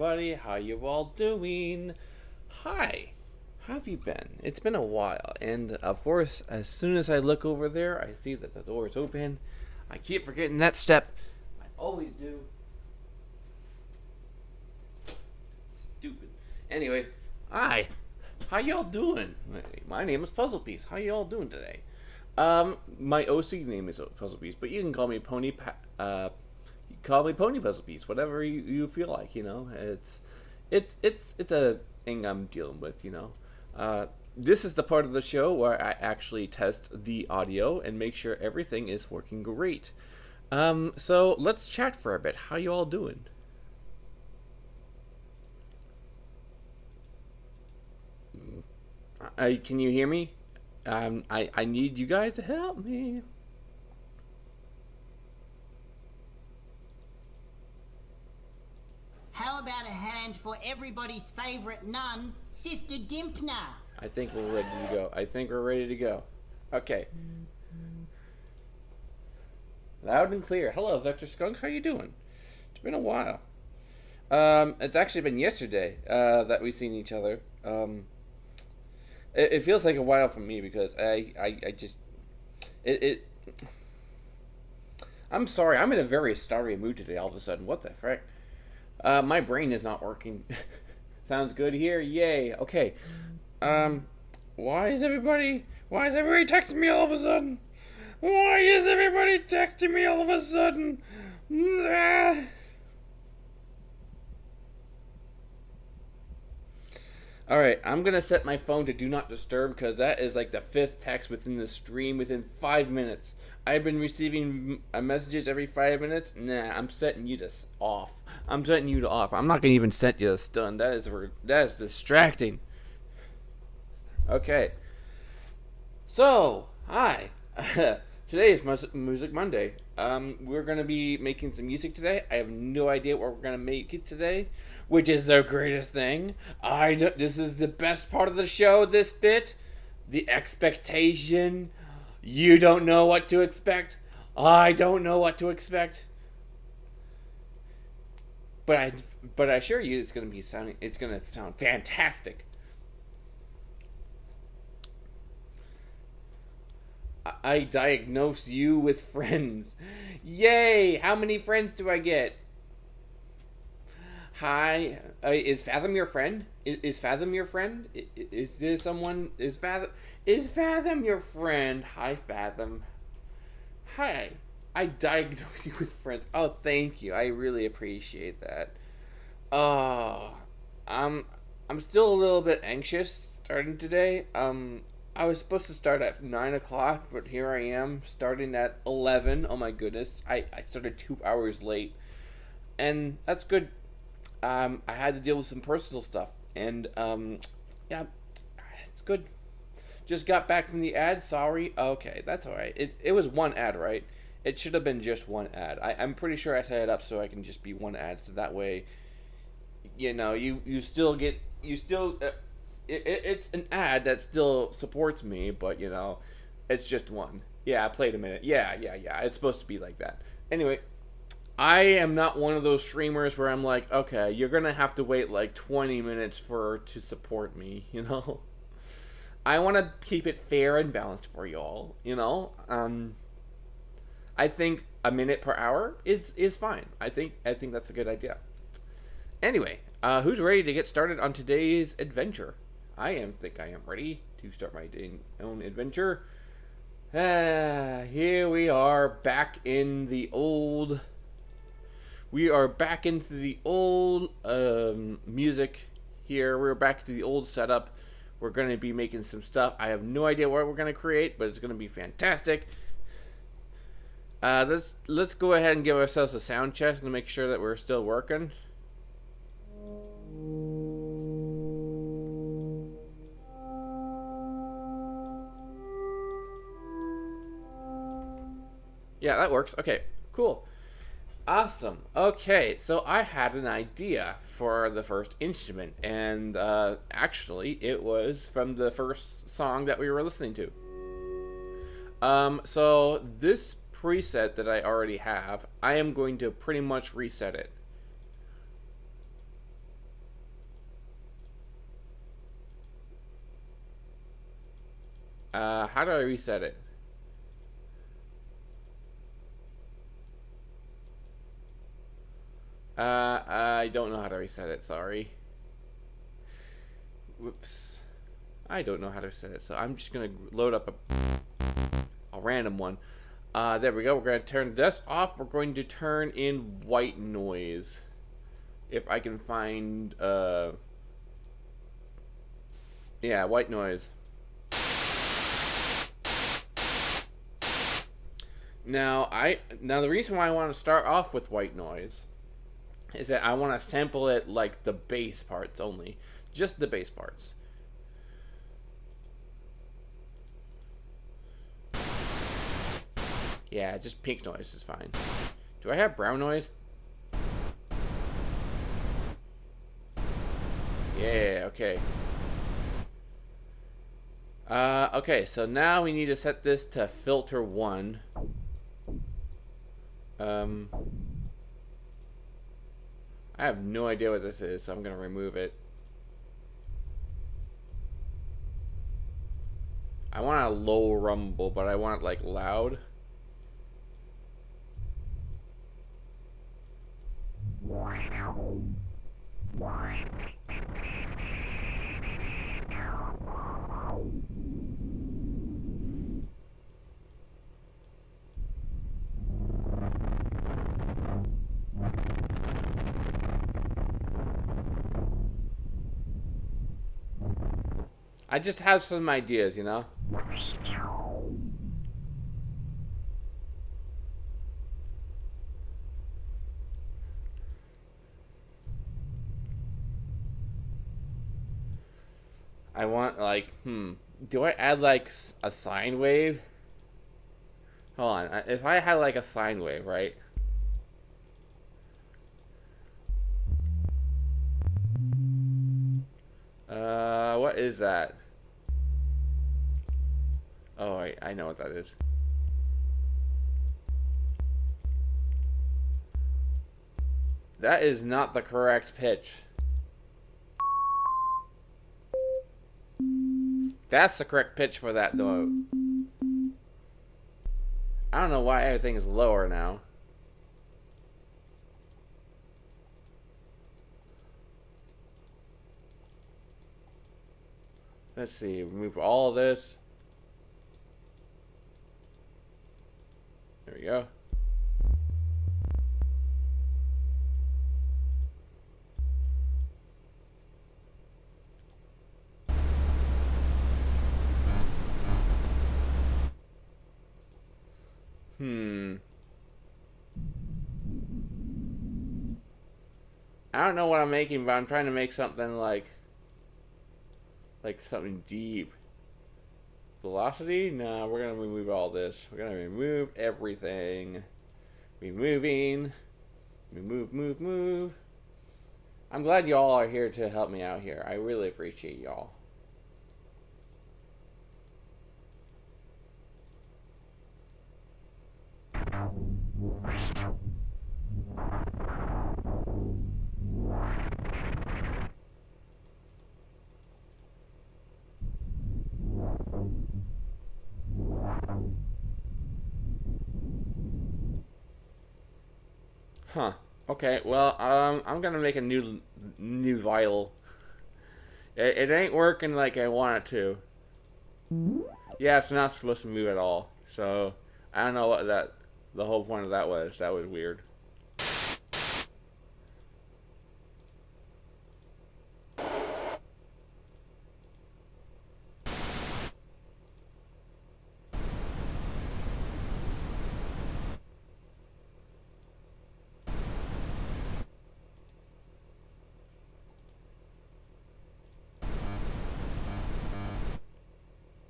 everybody. How you all doing? Hi. How have you been? It's been a while, and of course, as soon as I look over there, I see that the door is open. I keep forgetting that step. I always do. Stupid. Anyway, hi. How y'all doing? My name is Puzzle Piece. How y'all doing today? My OC name is Puzzle Piece, but you can call me you can call me Pony Puzzle Piece, whatever you feel like. It's a thing I'm dealing with. This is the part of the show where I actually test the audio and make sure everything is working great. So let's chat for a bit. How you all doing? Can you hear me? I need you guys to help me. How about a hand for everybody's favourite nun, Sister Dimpner? I think we're ready to go. Okay. Loud and clear. Hello, Vector Skunk. How you doing? It's been a while. It's actually been yesterday that we've seen each other. It feels like a while for me because I just I'm sorry. I'm in a very starry mood today. All of a sudden, what the frick? My brain is not working. Sounds good here. Yay. Okay. Why is everybody texting me all of a sudden? Why is everybody texting me all of a sudden? Alright, I'm gonna set my phone to do not disturb because that is like the fifth text within the stream within 5 minutes. I've been receiving messages every 5 minutes. Nah, I'm setting you to off. I'm setting you to off. I'm not gonna even set you to stun. That is distracting. Okay. So, hi. Today is Music Monday. We're gonna be making some music today. I have no idea what we're gonna make it today, which is the greatest thing. This is the best part of the show. This bit, the expectation. You don't know what to expect. I don't know what to expect. But I assure you, it's gonna sound fantastic. I diagnose you with friends. Yay! How many friends do I get? Hi, is Fathom your friend? Is Fathom your friend? Is there someone? Is Fathom your friend? Hi, Fathom. Hi, I diagnose you with friends. Oh, thank you. I really appreciate that. Oh, I'm still a little bit anxious starting today. I was supposed to start at 9 o'clock, but here I am starting at 11. Oh my goodness. I started 2 hours late. And that's good. I had to deal with some personal stuff. And, yeah, it's good. Just got back from the ad. Sorry. Okay, that's alright. It was one ad, right? It should have been just one ad. I'm pretty sure I set it up so I can just be one ad. So that way, you still get, it's an ad that still supports me, but it's just one. Yeah, I played a minute. Yeah. It's supposed to be like that. Anyway, I am not one of those streamers where I'm like, okay, you're gonna have to wait like 20 minutes to support me. I want to keep it fair and balanced for y'all. I think a minute per hour is fine. I think that's a good idea. Anyway, who's ready to get started on today's adventure? I am ready to start my own adventure. Here we are back in the old. We are back into the old music here. We're back to the old setup. We're going to be making some stuff. I have no idea what we're going to create, but it's going to be fantastic. Let's go ahead and give ourselves a sound check to make sure that we're still working. Yeah, that works. Okay, cool. Awesome. Okay, so I had an idea for the first instrument, and actually, it was from the first song that we were listening to. So this preset that I already have, I am going to pretty much reset it. How do I reset it? I don't know how to reset it, sorry. Whoops. I don't know how to reset it, so I'm just gonna load up a random one. There we go. We're gonna turn this off. We're going to turn in white noise. If I can find, yeah, white noise. Now the reason why I want to start off with white noise is that I want to sample it like the bass parts only, just the bass parts. Yeah, just pink noise is fine. Do I have brown noise? Yeah, okay. Okay, so now we need to set this to filter 1. I have no idea what this is, so I'm gonna remove it. I want a low rumble, but I want it like loud. I just have some ideas, you know? I want like, do I add like a sine wave? Hold on, if I had like a sine wave, right? What is that? Oh, I know what that is. That is not the correct pitch. That's the correct pitch for that note. I don't know why everything is lower now. Let's see, remove all of this. There we go. I don't know what I'm making, but I'm trying to make something like something deep. Velocity? No, we're gonna remove all this. We're gonna remove everything. Removing. Move. I'm glad y'all are here to help me out here. I really appreciate y'all. Huh. Okay, well, I'm gonna make a new vial. It ain't working like I want it to. Yeah, it's not supposed to move at all. So, I don't know what the whole point of that was. That was weird.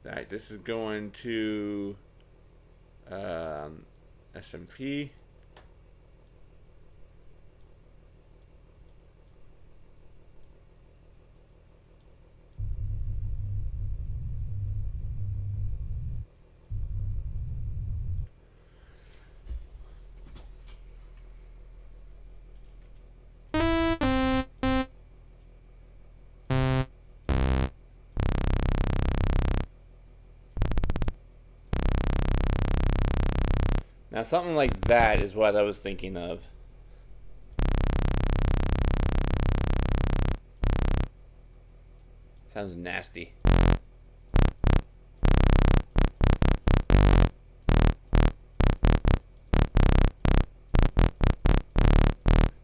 Alright, this is going to SMP. Now something like that is what I was thinking of. Sounds nasty.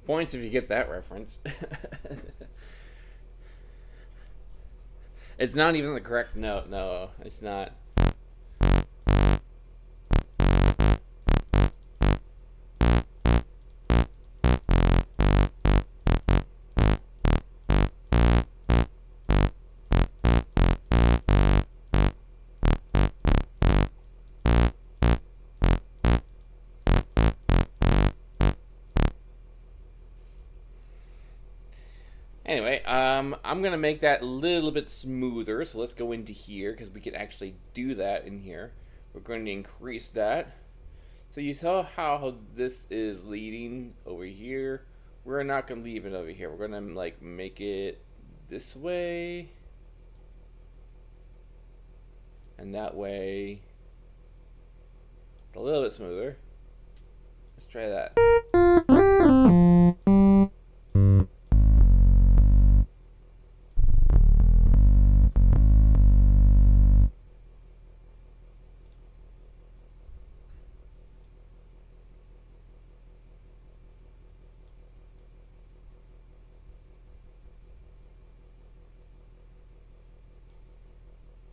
Points if you get that reference. It's not even the correct note. No, it's not. Anyway, I'm gonna make that a little bit smoother. So let's go into here because we can actually do that in here. We're going to increase that. So you saw how this is leading over here. We're not gonna leave it over here. We're gonna like make it this way and that way. A little bit smoother. Let's try that.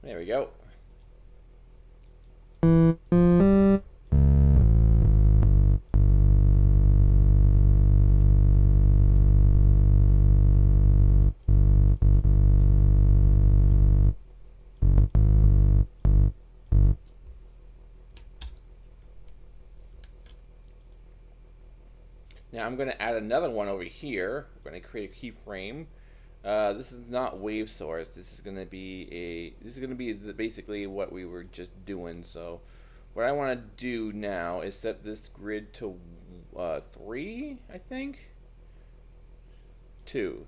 There we go. Now I'm going to add another one over here. We're going to create a keyframe. This is not wave source. This is going to be basically what we were just doing. So what I want to do now is set this grid to 3, I think. 2.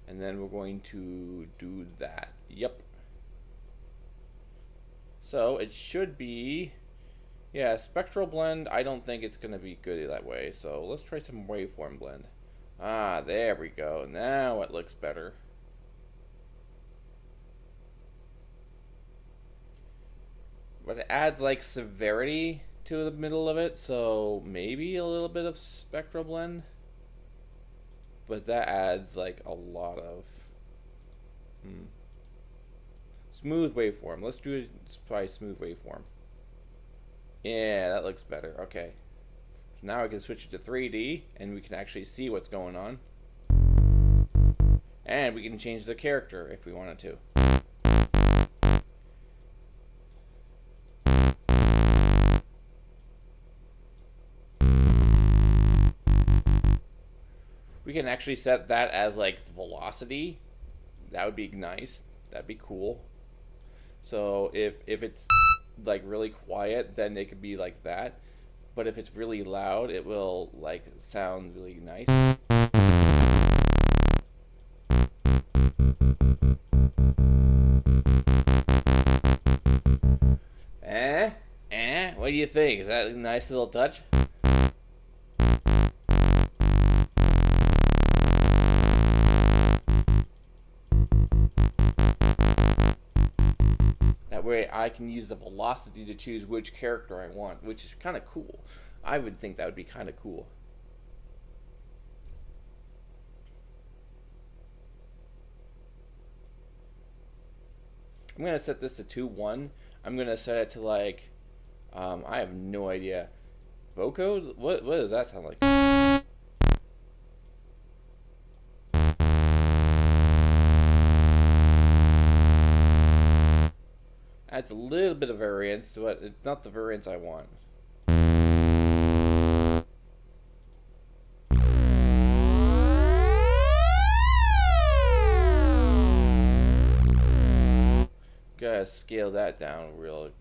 And then we're going to do that. Yep. So it should be, yeah, spectral blend. I don't think it's going to be good that way. So let's try some waveform blend. Ah, there we go. Now it looks better. But it adds like severity to the middle of it, so maybe a little bit of spectral blend. But that adds like a lot of smooth waveform. Let's try smooth waveform. Yeah, that looks better. Okay. So now we can switch it to 3D and we can actually see what's going on. And we can change the character if we wanted to. We can actually set that as like the velocity. That would be nice. That'd be cool. So if it's like really quiet, then it could be like that. But if it's really loud, it will like sound really nice. What do you think? Is that a nice little touch? That way I can use the velocity to choose which character I want, which is kind of cool. I would think that would be kind of cool. I'm going to set this to 2-1. I'm going to set it to like, I have no idea. Vocode? What does that sound like? Adds a little bit of variance, but it's not the variance I want. Gotta scale that down real.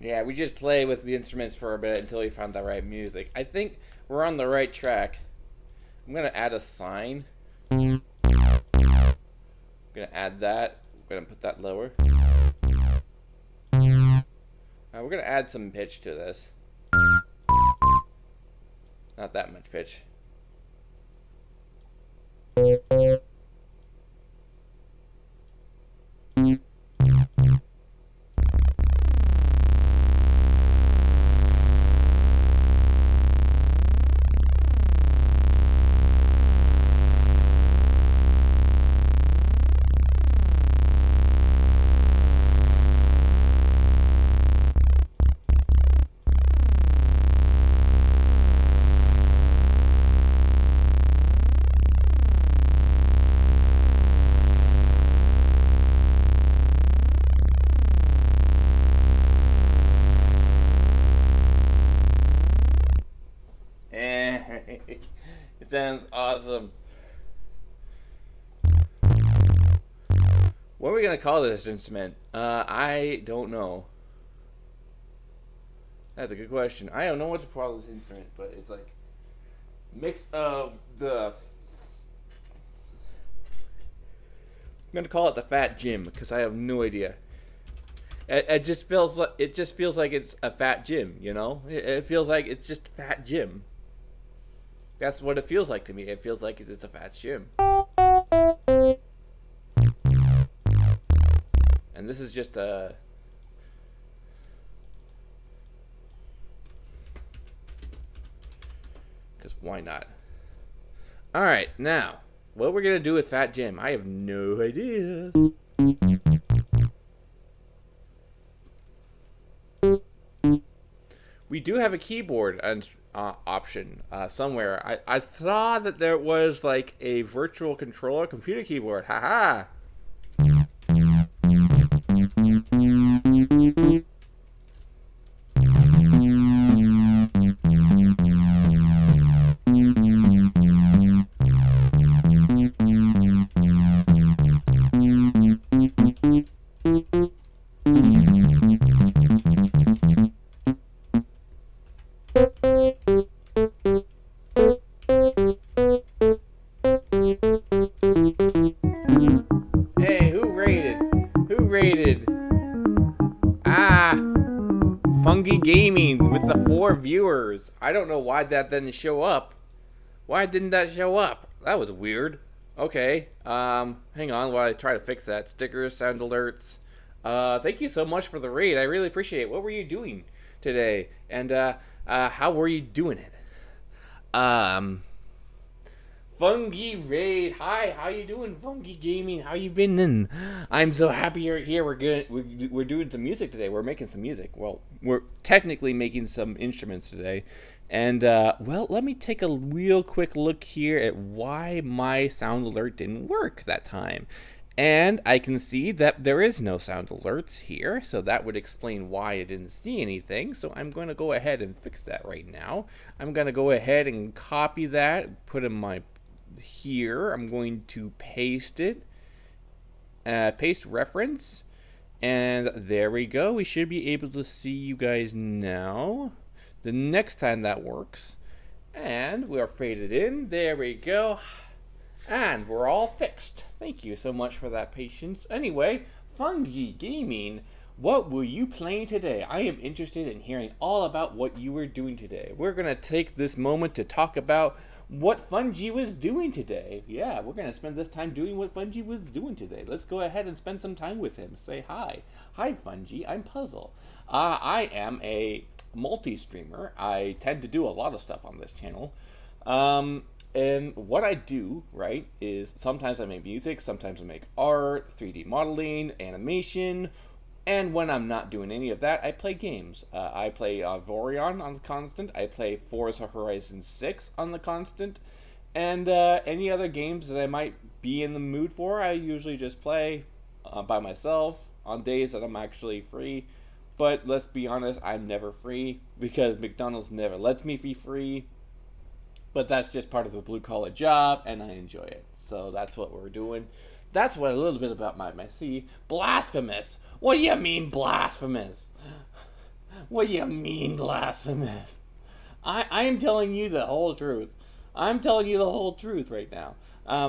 Yeah, we just play with the instruments for a bit until we found the right music. I think we're on the right track. I'm gonna add a sign. I'm gonna add that. We're gonna put that lower. We're gonna add some pitch to this. Not that much pitch. It sounds awesome. What are we gonna call this instrument? I don't know. That's a good question. I don't know what to call this instrument, but it's like mix of the. I'm gonna call it the Fat Jim because I have no idea. It just feels like it's a Fat Jim, you know. It feels like it's just Fat Jim. That's what it feels like to me. It feels like it's a Fat Jim. And this is just a. Because why not? Alright, now, what we're going to do with Fat Jim, I have no idea. We do have a keyboard option somewhere. I thought that there was like a virtual controller computer keyboard. Haha. Fungi Gaming with the 4 viewers. I don't know why that didn't show up. Why didn't that show up? That was weird. Okay. Hang on while I try to fix that. Stickers, sound alerts. Thank you so much for the raid. I really appreciate it. What were you doing today? And how were you doing it? Fungi Raid. Hi, how you doing, Fungi Gaming? How you been in? I'm so happy you're here. We're doing some music today. We're making some music. Well, we're technically making some instruments today. And, well, let me take a real quick look here at why my sound alert didn't work that time. And I can see that there is no sound alerts here, so that would explain why I didn't see anything. So I'm going to go ahead and fix that right now. I'm going to go ahead and copy that, put in my here. I'm going to paste it, paste reference, and there we go. We should be able to see you guys now the next time that works. And we're faded in. There we go. And we're all fixed. Thank you so much for that patience. Anyway, Fungi Gaming, what were you playing today? I am interested in hearing all about what you were doing today. We're going to take this moment to talk about what Fungi was doing today. Yeah, we're going to spend this time doing what Fungi was doing today. Let's go ahead and spend some time with him. Say hi. Hi, Fungi. I'm Puzzle. I am a multi-streamer. I tend to do a lot of stuff on this channel. And what I do, right, is sometimes I make music, sometimes I make art, 3D modeling, animation, and when I'm not doing any of that, I play games. I play Vorion on the Constant, I play Forza Horizon 6 on the Constant, and any other games that I might be in the mood for, I usually just play by myself on days that I'm actually free. But let's be honest, I'm never free, because McDonald's never lets me be free. But that's just part of the blue-collar job, and I enjoy it. So that's what we're doing. That's what a little bit about my see. Blasphemous. What do you mean blasphemous? What do you mean blasphemous? I am telling you the whole truth. I'm telling you the whole truth right now.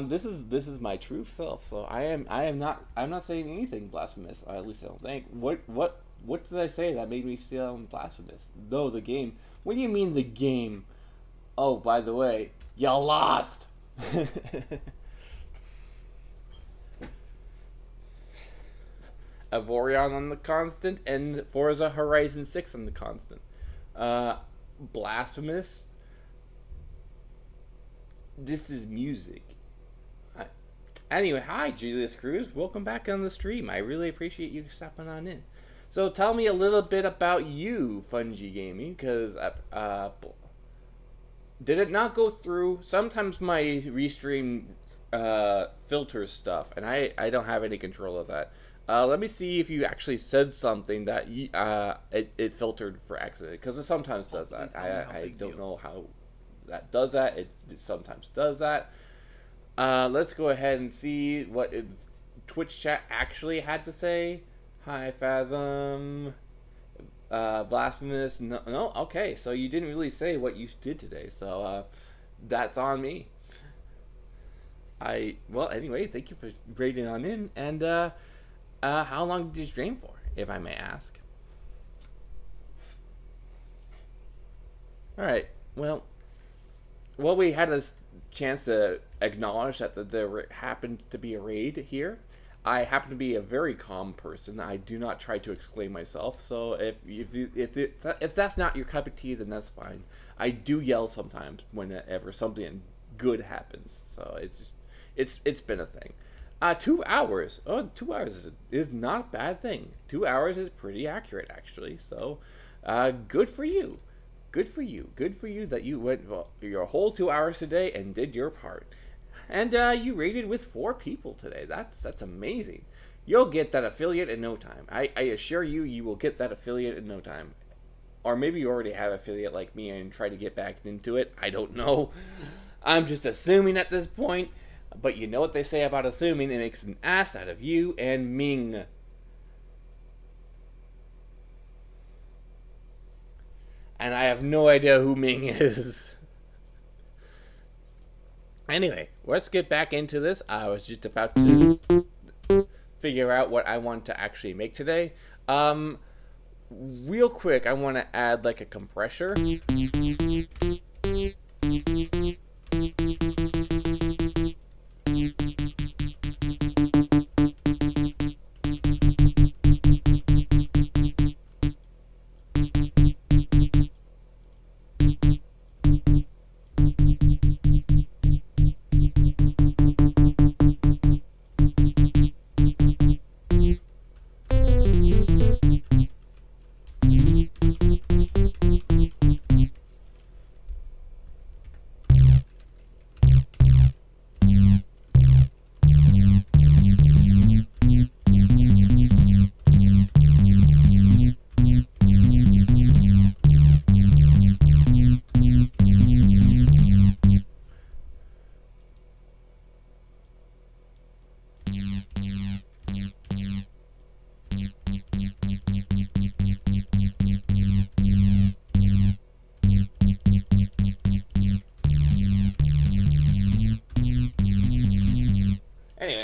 This is my true self. So I'm not saying anything blasphemous. At least I don't think. What did I say that made me sound blasphemous? No, the game. What do you mean the game? Oh, by the way, you lost. Avorion on the constant and Forza Horizon 6 on the constant. Blasphemous. This is music. Anyway, hi Julius Cruz. Welcome back on the stream. I really appreciate you stopping on in. So tell me a little bit about you, Fungi Gaming, because did it not go through? Sometimes my restream filters stuff, and I don't have any control of that. Let me see if you actually said something that it filtered for accident, because it sometimes does that. I don't know how that does that. It sometimes does that. Let's go ahead and see what Twitch chat actually had to say. Hi, Fathom. Blasphemous. No, okay. So you didn't really say what you did today. So that's on me. Well, anyway, thank you for raiding on in. And how long did you stream for, if I may ask? All right. Well, we had a chance to acknowledge that there happened to be a raid here. I happen to be a very calm person. I do not try to explain myself. So if that's not your cup of tea, then that's fine. I do yell sometimes whenever something good happens. So it's been a thing. 2 hours. Oh, 2 hours is not a bad thing. 2 hours is pretty accurate, actually. So, good for you. Good for you. Good for you that you went your whole 2 hours today and did your part. And you raided with 4 people today. That's amazing. You'll get that affiliate in no time. I assure you, you will get that affiliate in no time. Or maybe you already have affiliate like me and try to get back into it. I don't know. I'm just assuming at this point. But you know what they say about assuming. It makes an ass out of you and Ming. And I have no idea who Ming is. Anyway, let's get back into this. I was just about to figure out what I want to actually make today. Real quick, I want to add like a compressor.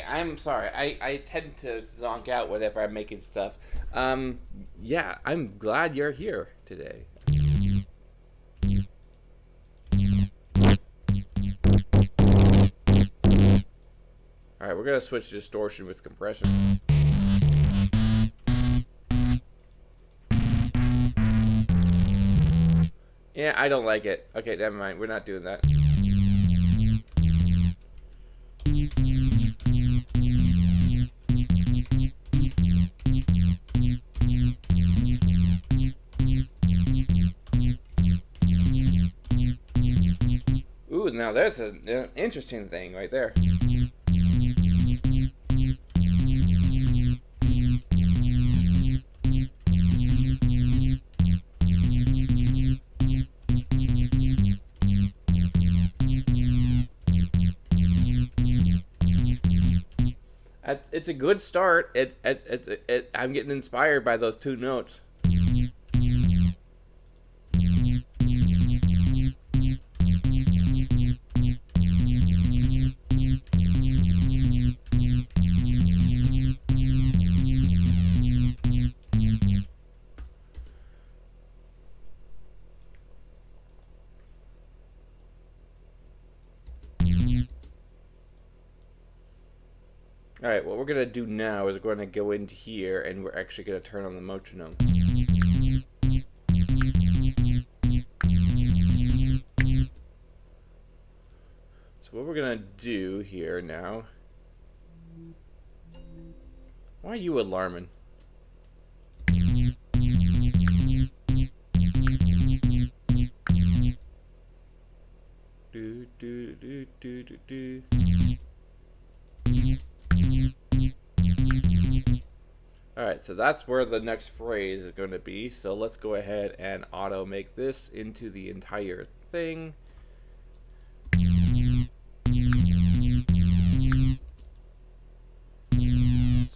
I'm sorry. I tend to zonk out whenever I'm making stuff. Yeah, I'm glad you're here today. Alright, we're gonna switch to distortion with compression. Yeah, I don't like it. Okay, never mind. We're not doing that. Ooh, now there's an interesting thing right there. It's a good start. I'm getting inspired by those 2 notes. Alright, what we're going to do now is we're going to go into here and we're actually going to turn on the metronome. So what we're going to do here now... Why are you alarming? Do, do, do, do, do, do. Alright, so that's where the next phrase is going to be. So let's go ahead and auto make this into the entire thing.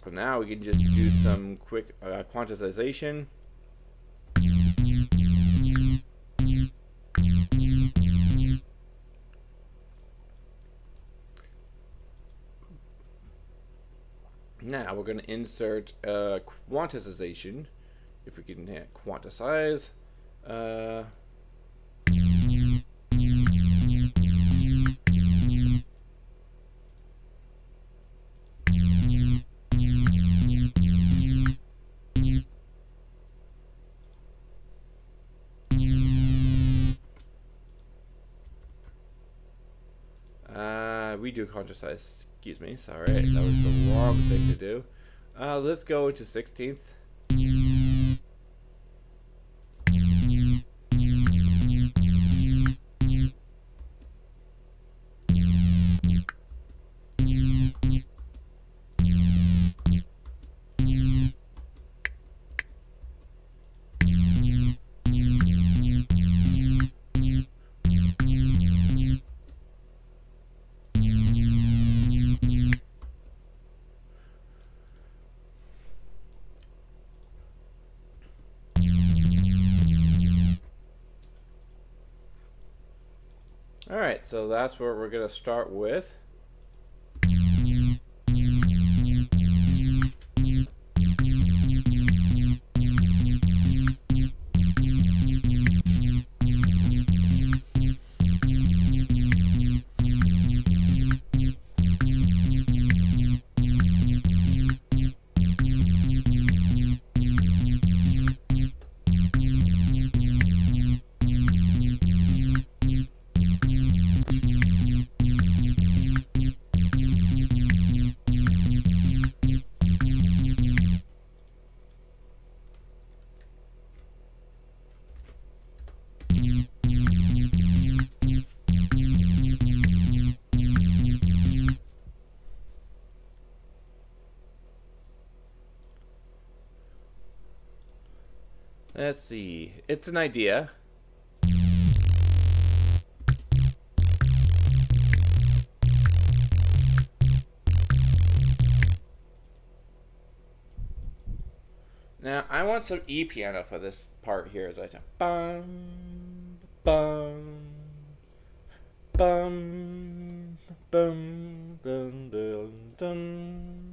So now we can just do some quick quantization. Now we're going to insert quantization, if we can quantize. Redo quantize. Excuse me, sorry, that was the wrong thing to do. Let's go to 16th. Alright, so that's where we're going to start with. Let's see. It's an idea. Now, I want some E piano for this part here as I tap. Bum, bum, bum, bum, dun, dun, dun,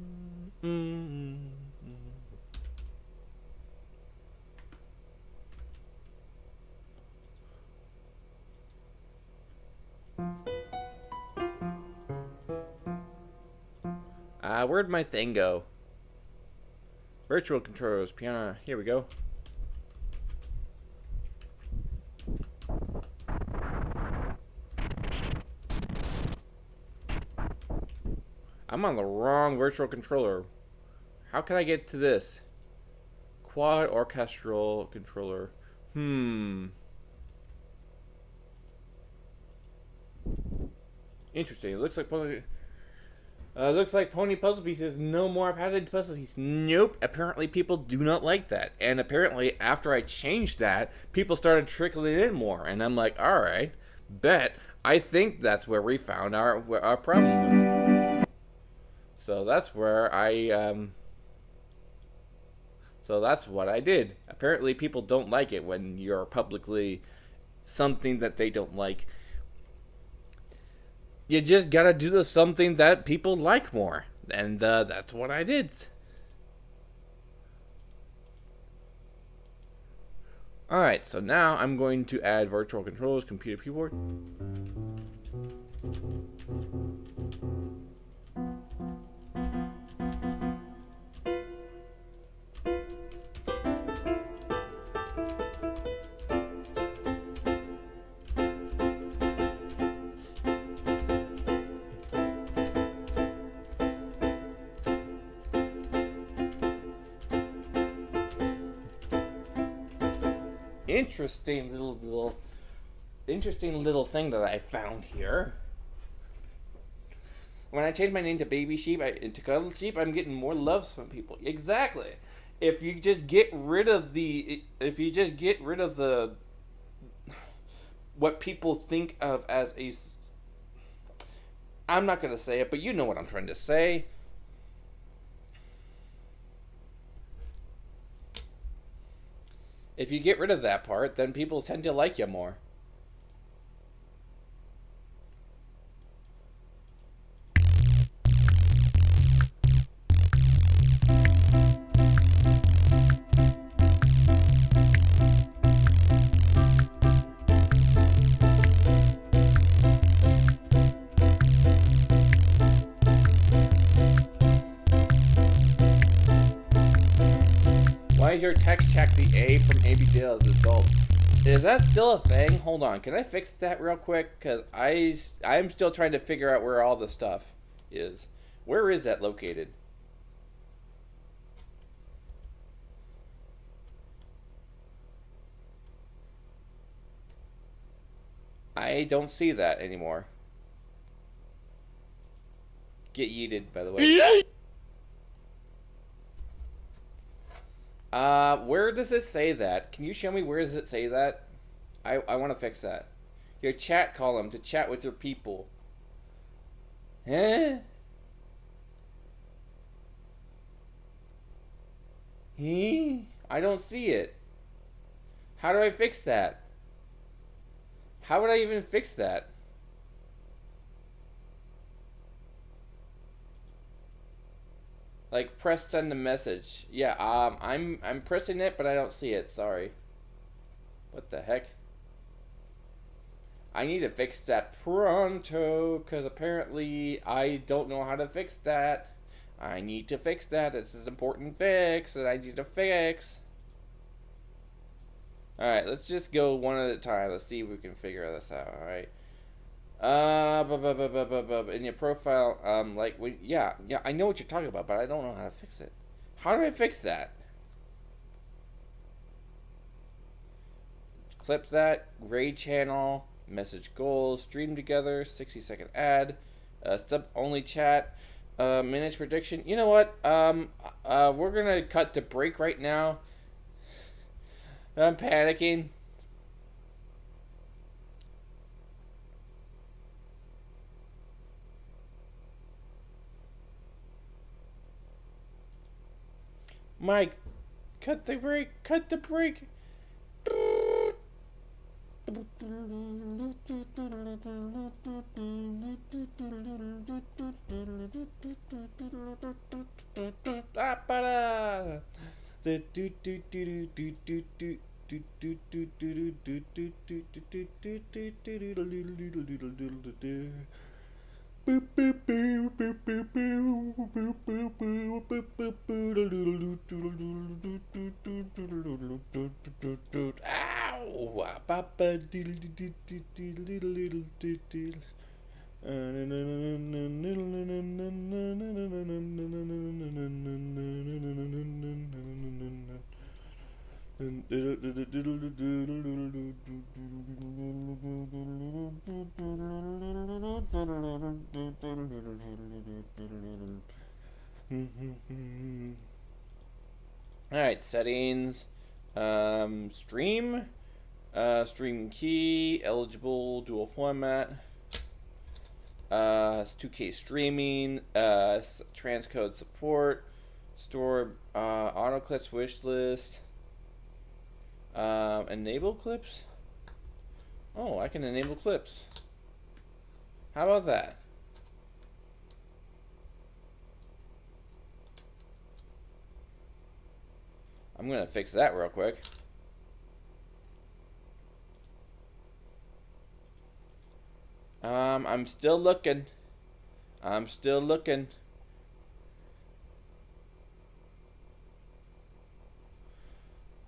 where'd my thing go? Virtual controllers, piano. Here we go. I'm on the wrong virtual controller. How can I get to this? Quad orchestral controller. Interesting. It looks like Pony Puzzle Pieces no more padded puzzle piece. Nope. Apparently people do not like that. And apparently after I changed that, people started trickling in more. And I'm like, alright, bet. I think that's where we found our problem was. So that's where so that's what I did. Apparently people don't like it when you're publicly something that they don't like. You just gotta do something that people like more. And that's what I did. Alright, so now I'm going to add virtual controllers, computer keyboard. interesting little thing that I found here. When I change my name to Baby Sheep, to Cuddle Sheep, I'm getting more loves from people. Exactly. If you just get rid of the what people think of as a, I'm not gonna say it, but you know what I'm trying to say. If you get rid of that part, then people tend to like you more. Why is your text check the A from ABDL as adults? Is that still a thing? Hold on, can I fix that real quick? Because I'm still trying to figure out where all the stuff is. Where is that located? I don't see that anymore. Get yeeted, by the way. Where does it say that? Can you show me where does it say that? I want to fix that. Your chat column to chat with your people. Huh? I don't see it. How do I fix that? How would I even fix that? Like, press send a message. Yeah, I'm pressing it, but I don't see it. Sorry. What the heck? I need to fix that pronto, because apparently I don't know how to fix that. I need to fix that. It's an important fix that I need to fix. Alright, let's just go one at a time. Let's see if we can figure this out, alright? In your profile, yeah, I know what you're talking about, but I don't know how to fix it. How do I fix that? Clip that, grade channel, message goals, stream together, 60-second ad, sub only chat, minutes prediction. You know what? We're gonna cut to break right now. I'm panicking. Mike, cut the break, cut the break. Alright, settings, stream, stream key, eligible, dual format, 2K streaming, transcode support, store, auto clips wish list, enable clips? Oh, I can enable clips. How about that? I'm gonna fix that real quick. I'm still looking. I'm still looking.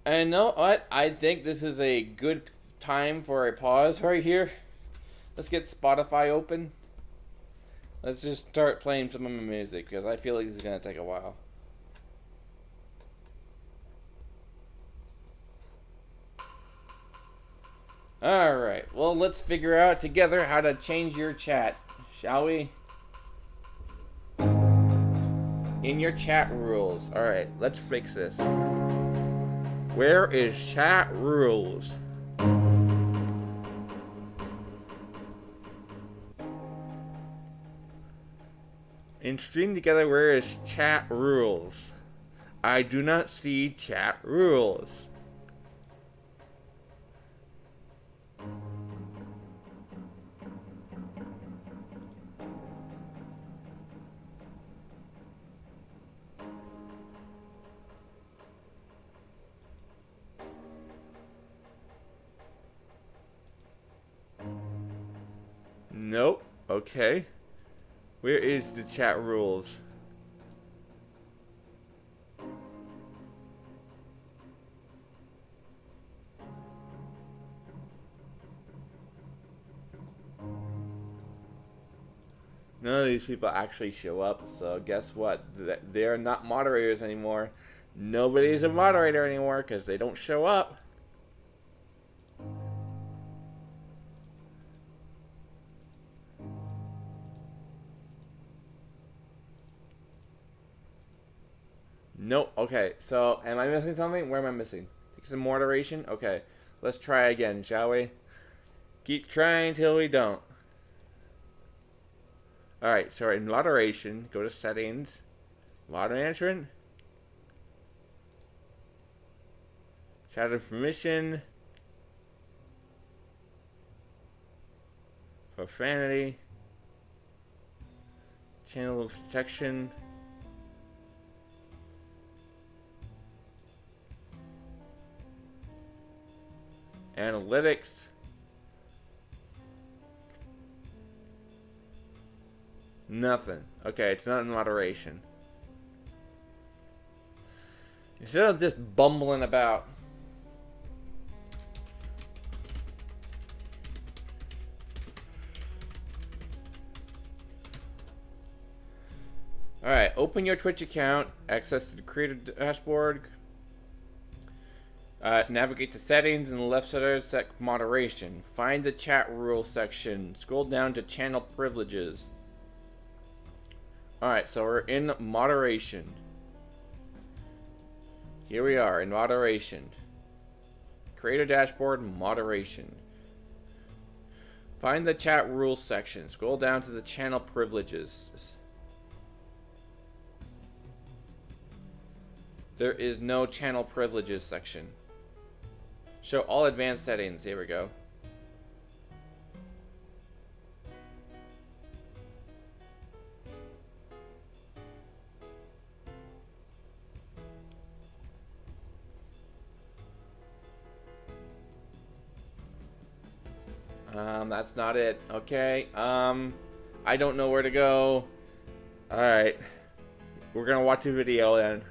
And you know what? I think this is a good time for a pause right here. Let's get Spotify open. Let's just start playing some of my music because I feel like it's gonna take a while. Alright, well, let's figure out together how to change your chat, shall we? In your chat rules. Alright, let's fix this. Where is chat rules? In string together, where is chat rules? I do not see chat rules. Nope. Okay. Where is the chat rules? None of these people actually show up, so guess what? They're not moderators anymore. Nobody's a moderator anymore because they don't show up. Nope. Okay, so am I missing something? Where am I missing? Take some moderation? Okay, let's try again, shall we? Keep trying till we don't. Alright, so in moderation, go to settings, mod management, chat information, profanity, channel protection, analytics, nothing. Okay, it's not in moderation. Instead of just bumbling about. Alright, open your Twitch account, access to the creator dashboard, navigate to settings, in the left center, set moderation. Find the chat rules section, scroll down to channel privileges. Alright, so we're in moderation. Here we are in moderation. Creator dashboard, moderation. Find the chat rules section. Scroll down to the channel privileges. There is no channel privileges section. Show all advanced settings. Here we go. That's not it. Okay. I don't know where to go. Alright. We're gonna watch a video then.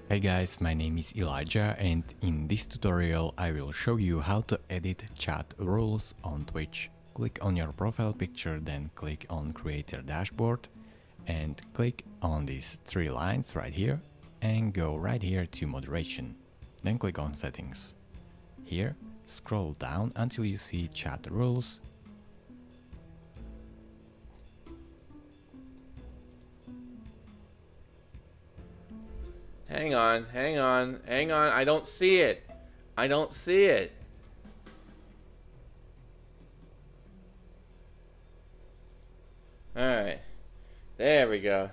Hey guys, my name is Elijah and in this tutorial I will show you how to edit chat rules on Twitch. Click on your profile picture, then click on Creator Dashboard and click on these three lines right here and go right here to Moderation. Then click on Settings. Here, scroll down until you see Chat Rules. Hang on, I don't see it. I don't see it. Alright. There we go.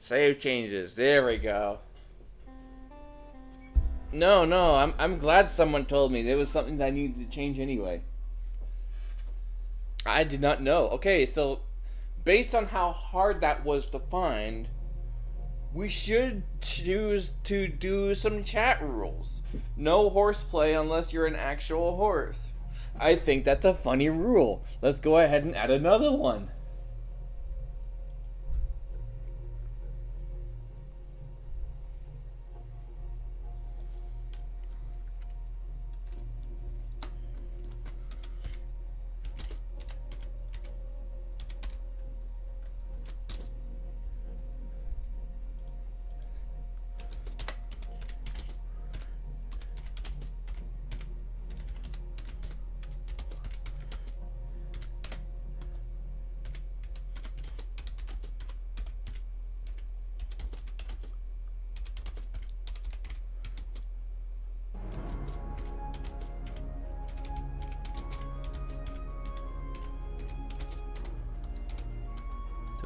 Save changes. There we go. No, I'm glad someone told me. There was something that I needed to change anyway. I did not know. Okay, so based on how hard that was to find, we should choose to do some chat rules. No horseplay unless you're an actual horse. I think that's a funny rule. Let's go ahead and add another one.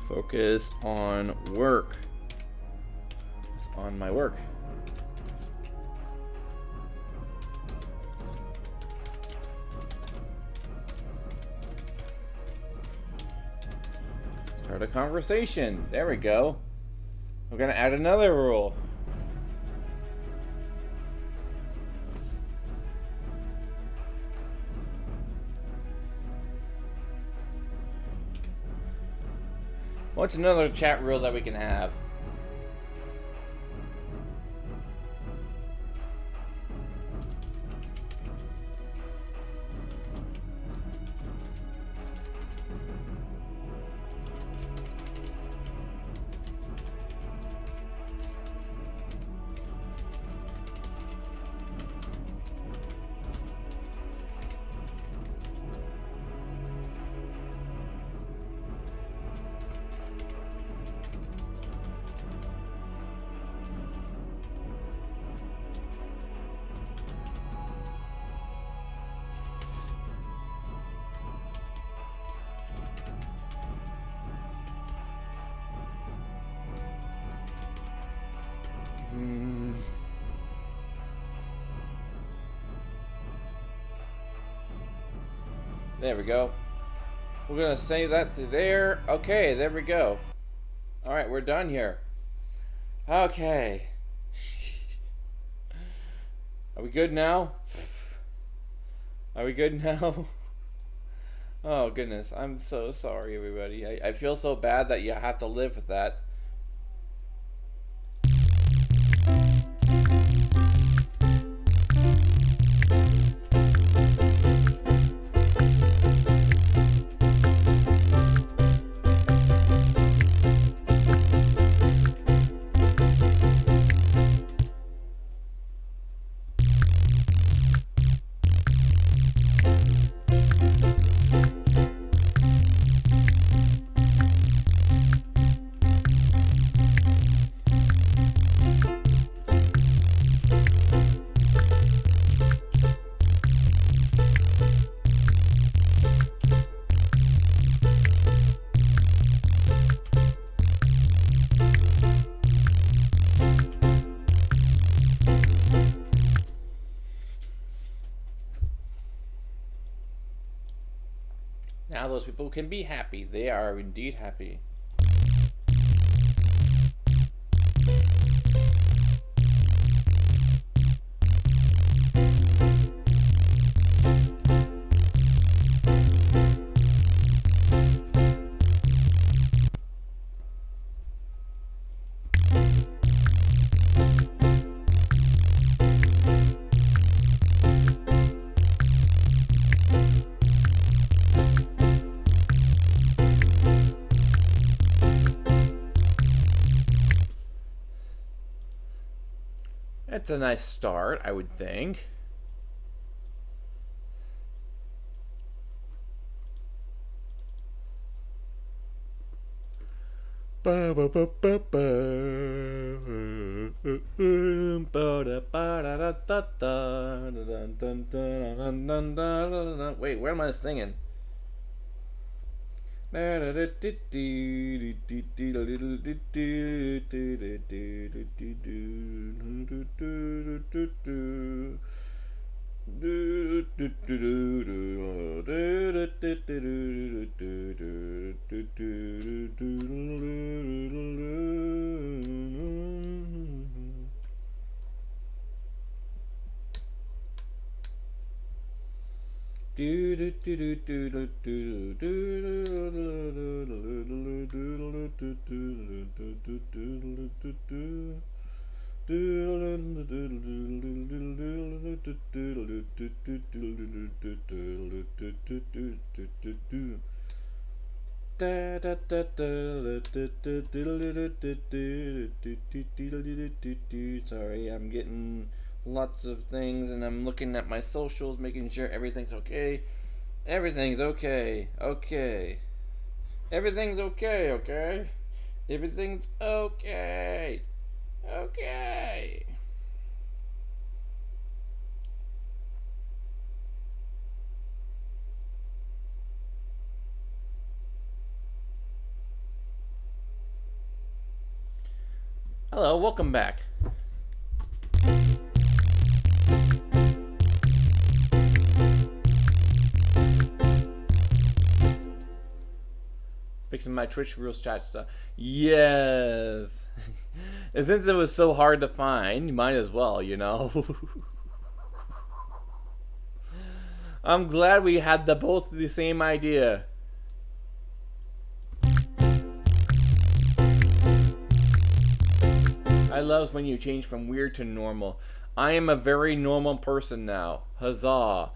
Focus on work. Focus on my work. Start a conversation. There we go. We're gonna add another rule. What's another chat rule that we can have? There we go. We're gonna save that to there. Okay, there we go. Alright, we're done here. Okay. Are we good now? Are we good now? Oh goodness, I'm so sorry everybody. I feel so bad that you have to live with that. Now those people can be happy. They are indeed happy. That's a nice start, I would think. Wait, where am I singing? Sorry, I'm getting lots of things and I'm looking at my socials, making sure everything's okay. Everything's okay. Okay. Everything's okay, okay? Everything's okay. Okay. Hello, welcome back. Fixing my Twitch rules chat stuff. Yes. And since it was so hard to find, you might as well, you know. I'm glad we had both the same idea. I love when you change from weird to normal. I am a very normal person now. Huzzah.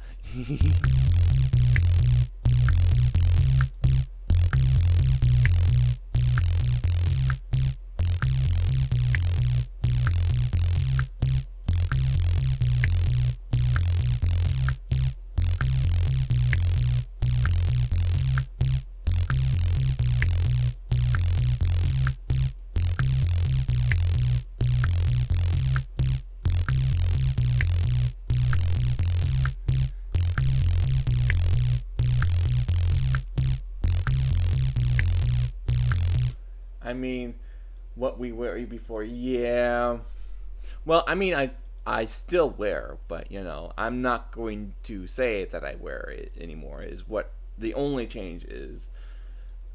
I mean, what we wear before, yeah. Well, I mean, I still wear, but you know, I'm not going to say that I wear it anymore. Is what the only change is.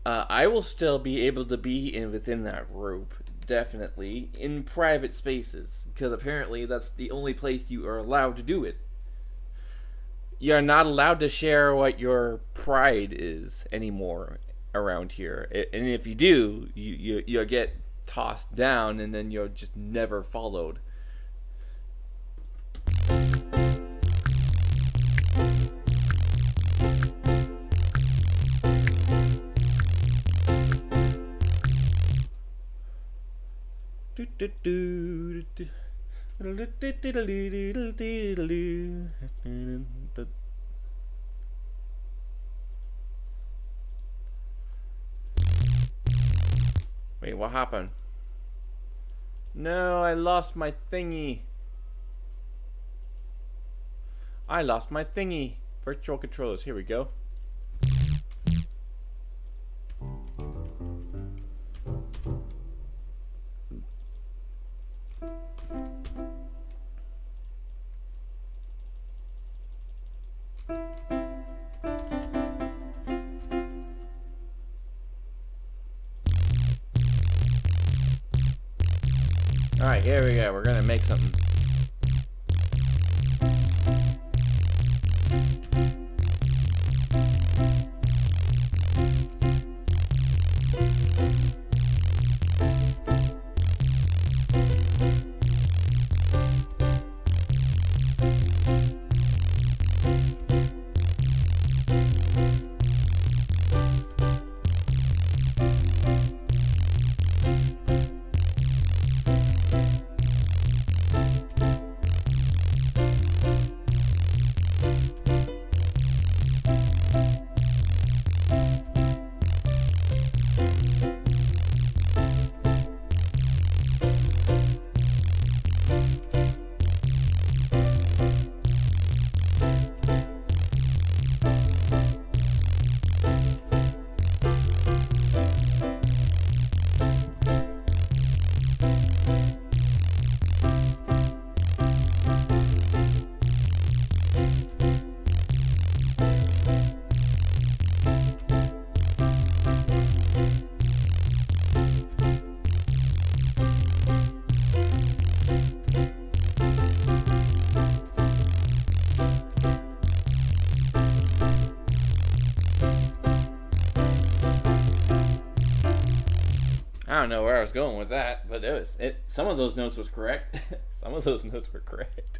I will still be able to be within that group, definitely in private spaces, because apparently that's the only place you are allowed to do it. You're not allowed to share what your pride is anymore around here, and if you do, you'll get tossed down, and then you're just never followed. Wait, what happened? No, I lost my thingy. I lost my thingy. Virtual controllers, here we go. Alright, here we go. We're gonna make something. I don't know where I was going with that, but some of those notes was correct. Some of those notes were correct.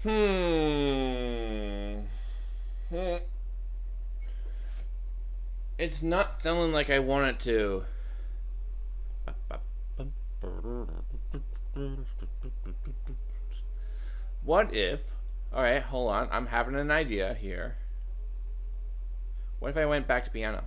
Hmm. Hmm. It's not sounding like I want it to. What if... Alright, hold on. I'm having an idea here. What if I went back to piano?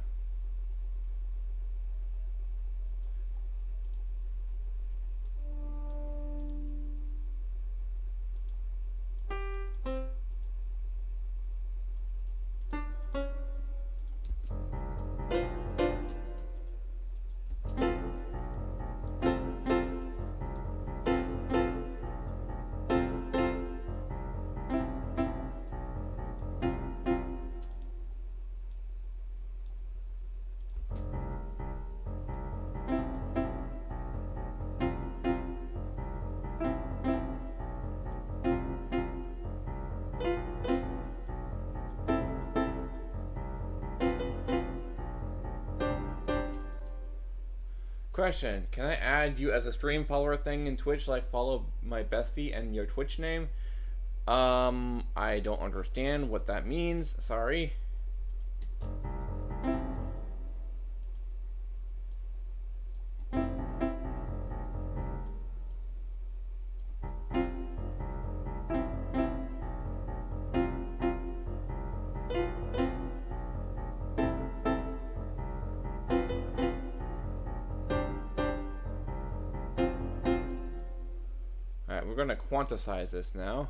Question: can I add you as a stream follower thing in Twitch, like follow my bestie and your Twitch name? I don't understand what that means. Sorry. Alright, we're gonna quantize this now.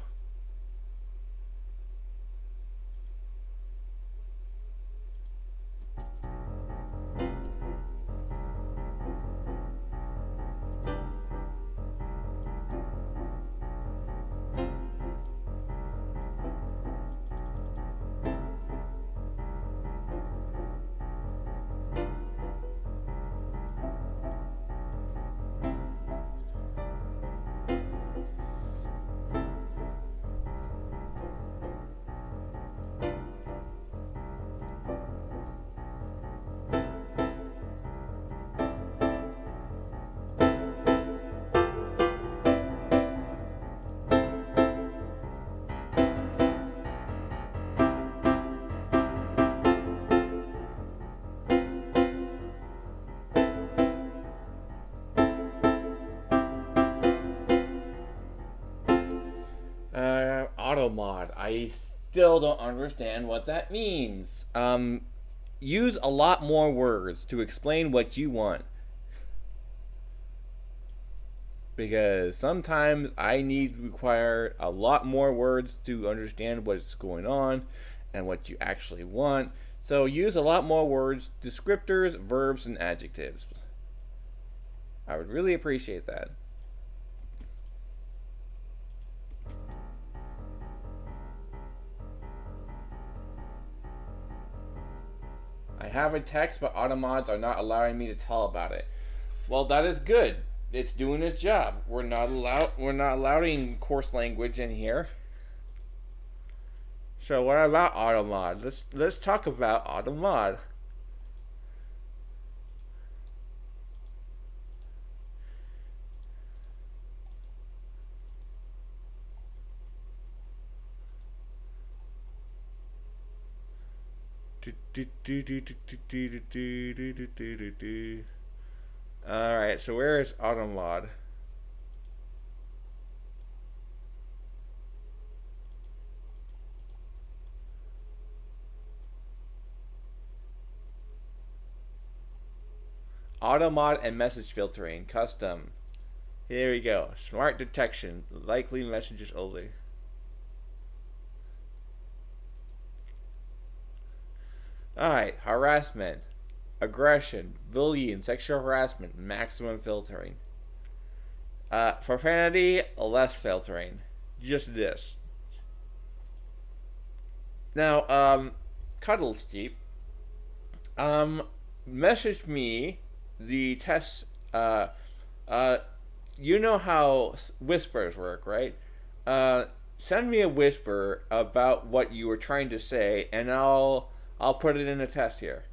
Automod. I still don't understand what that means. Use a lot more words to explain what you want. Because sometimes I require a lot more words to understand what's going on and what you actually want. So use a lot more words, descriptors, verbs, and adjectives. I would really appreciate that. I have a text, but automods are not allowing me to tell about it. Well, that is good. It's doing its job. We're not allowing coarse language in here. So what about automod? Let's talk about automod. Alright, so where is automod? Automod and message filtering, custom. Here we go. Smart detection, likely messages only. Alright, harassment, aggression, bullying, sexual harassment, maximum filtering. Profanity, less filtering. Just this. Now, Cuddle Steep, message me the test, you know how whispers work, right? Send me a whisper about what you were trying to say, and I'll put it in a test here.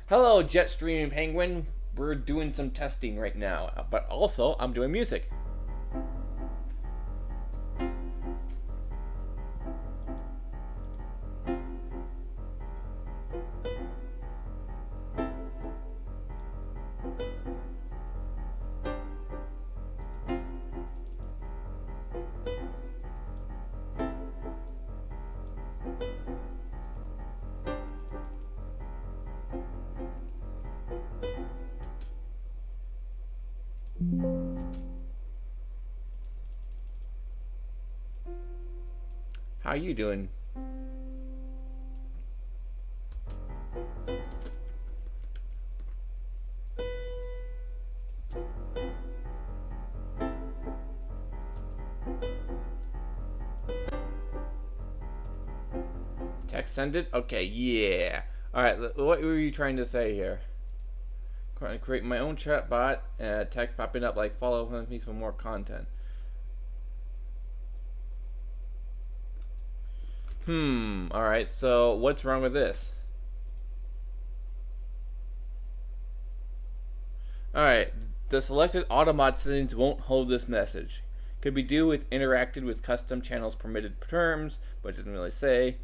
Hello, Jetstream Penguin. We're doing some testing right now, but also I'm doing music. How you doing? Text send it? Okay, yeah. Alright, what were you trying to say here? Create my own chat bot, text popping up like follow me for more content. Alright, so what's wrong with this? Alright, the selected automat settings won't hold this message. Could be due with interacted with custom channels permitted terms, but it doesn't really say.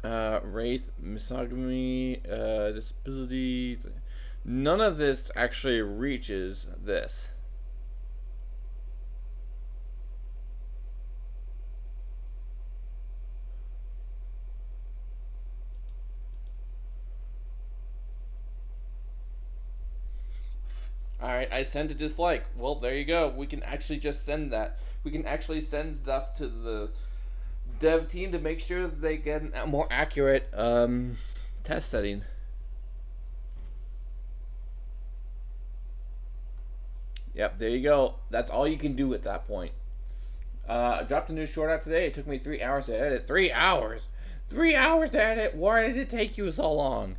Race, misogyny, disabilities. None of this actually reaches this. Alright, I sent a dislike. Well, there you go. We can actually just send that. We can actually send stuff to the dev team to make sure that they get a more accurate test setting. Yep, there you go. That's all you can do at that point. I dropped a new short out today. It took me 3 hours to edit. 3 hours? 3 hours to edit? Why did it take you so long?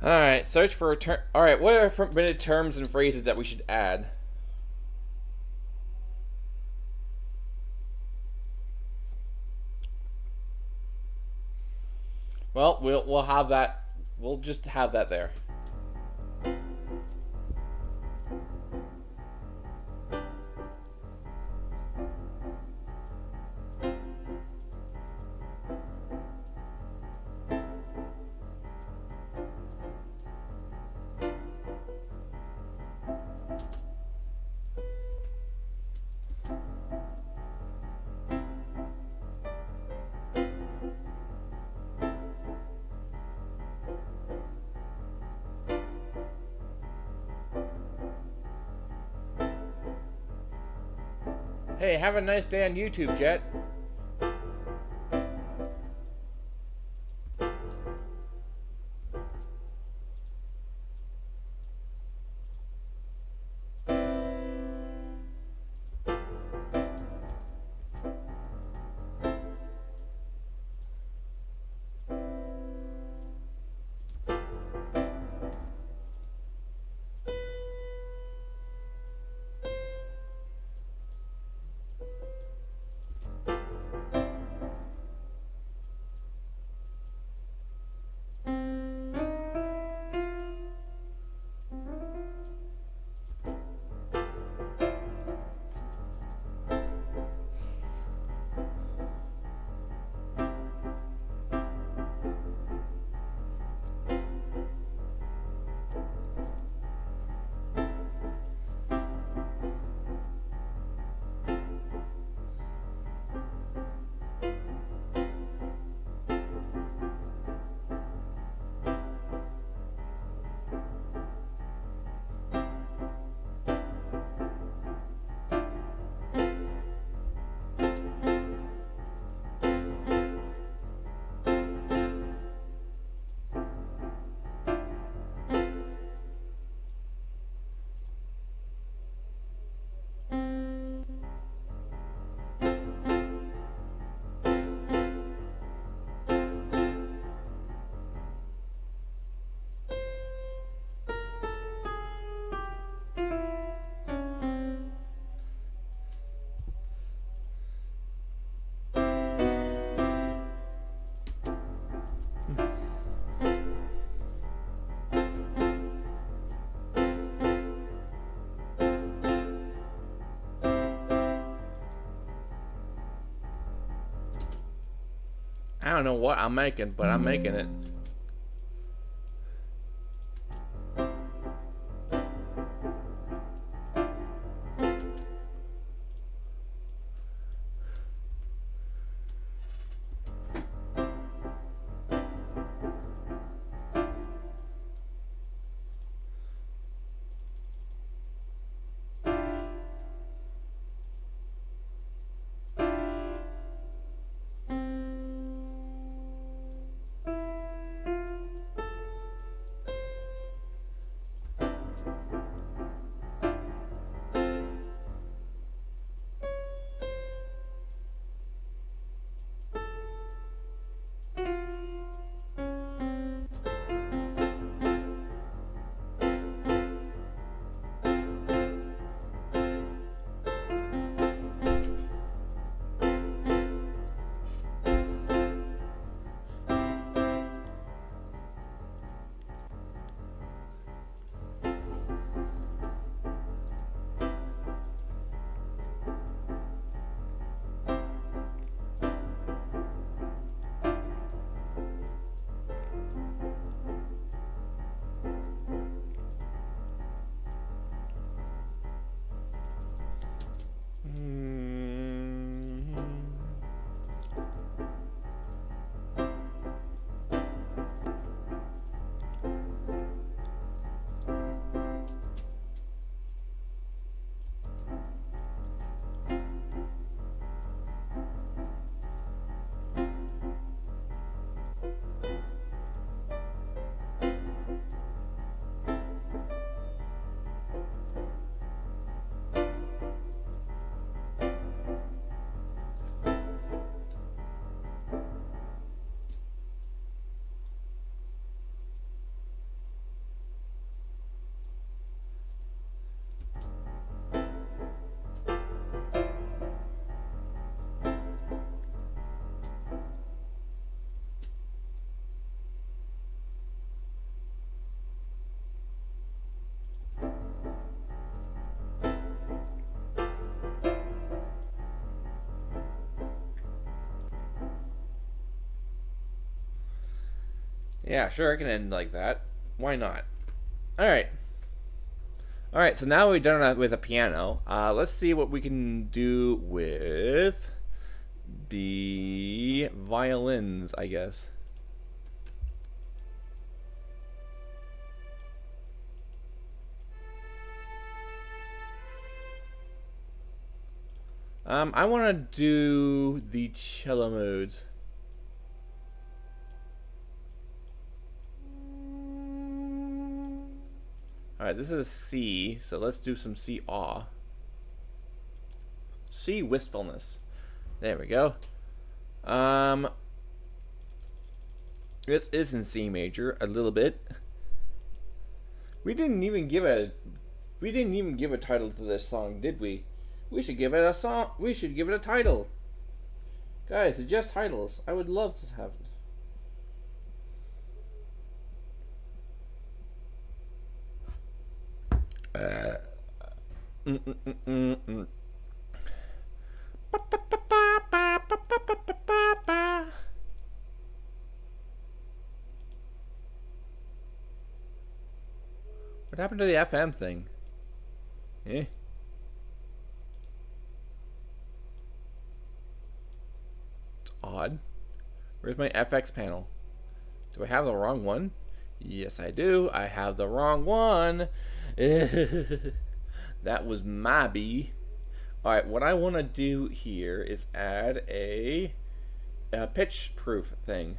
Alright, search for a term. Alright, what are permitted terms and phrases that we should add? Well, we'll have that. We'll just have that there. Hey, have a nice day on YouTube, Jet. I don't know what I'm making, but I'm making it. Yeah, sure, it can end like that. Why not? Alright. Alright, so now we're done with a piano. Let's see what we can do with the violins, I guess. I want to do the cello modes. Alright, this is a C, so let's do some C awe. C wistfulness. There we go. This is in C major a little bit. We didn't even give a title to this song, did we? We should give it a song. We should give it a title. Guys, suggest titles. I would love to have it. What happened to the FM thing? Eh? It's odd. Where's my FX panel? Do I have the wrong one? Yes, I do. I have the wrong one. That was my B. Alright, what I want to do here is add a pitch proof thing.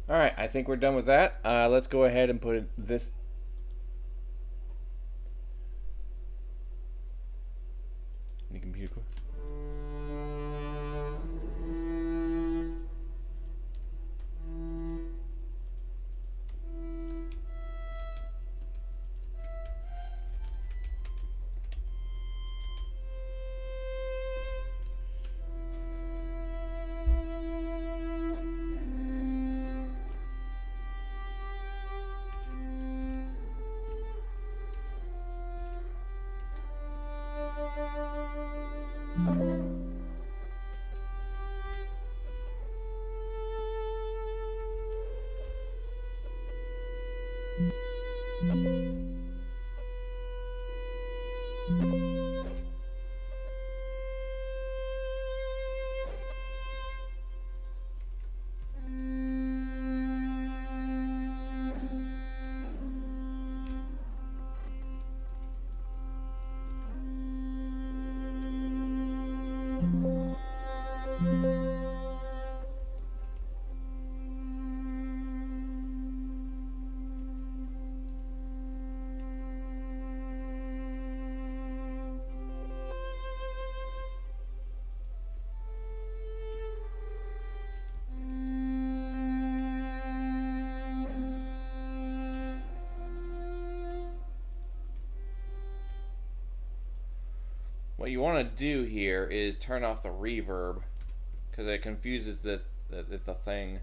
Alright, I think we're done with that. Let's go ahead and put this. The computer. What you want to do here is turn off the reverb because it confuses the thing.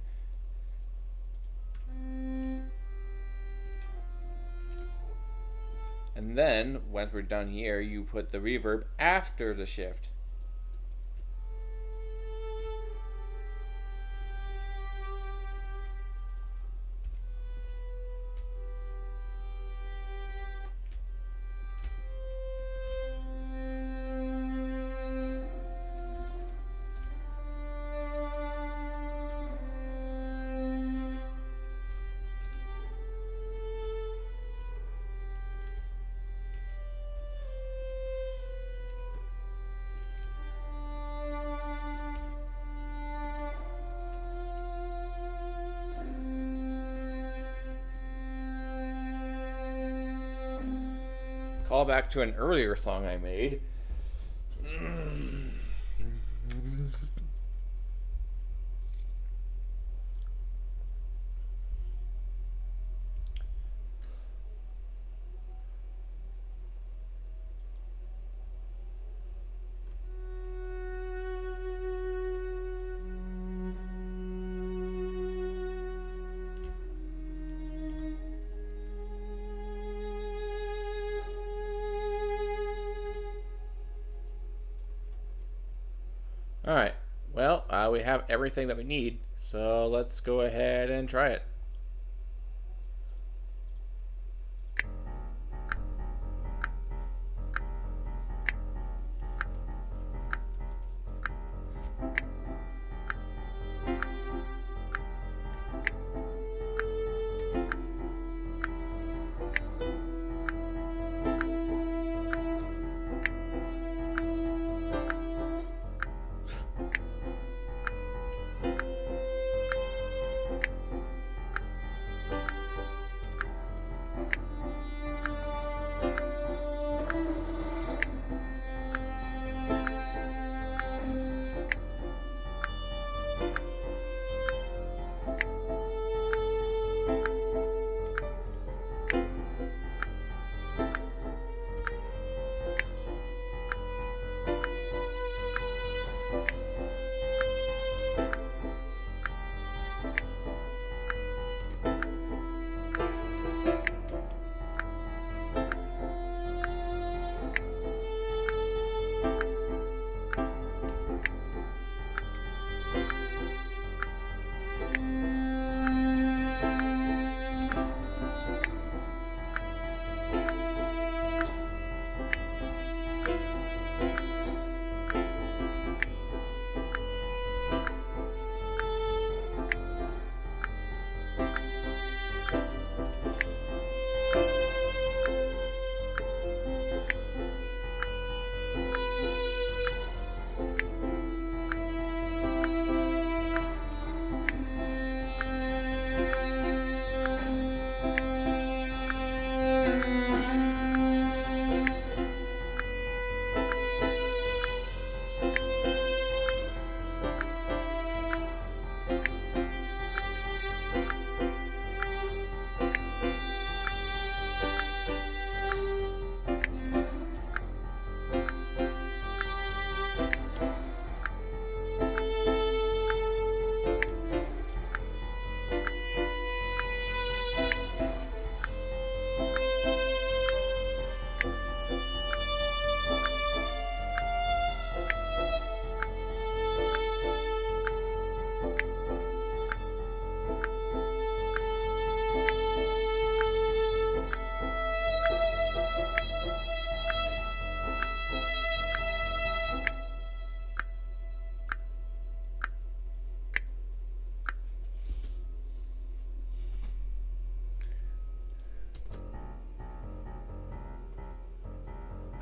And then once we're done here, you put the reverb after the shift. callback to an earlier song I made. Alright, well, we have everything that we need, so let's go ahead and try it.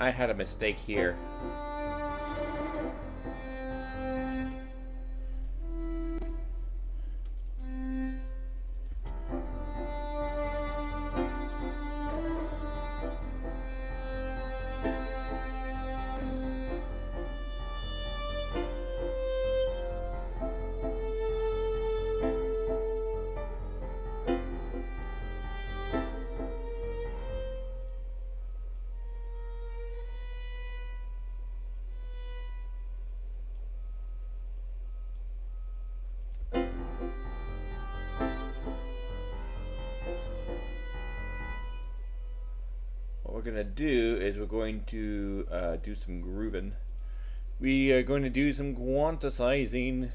I had a mistake here. What we're gonna do is we're going to do some grooving. We are going to do some quantizing.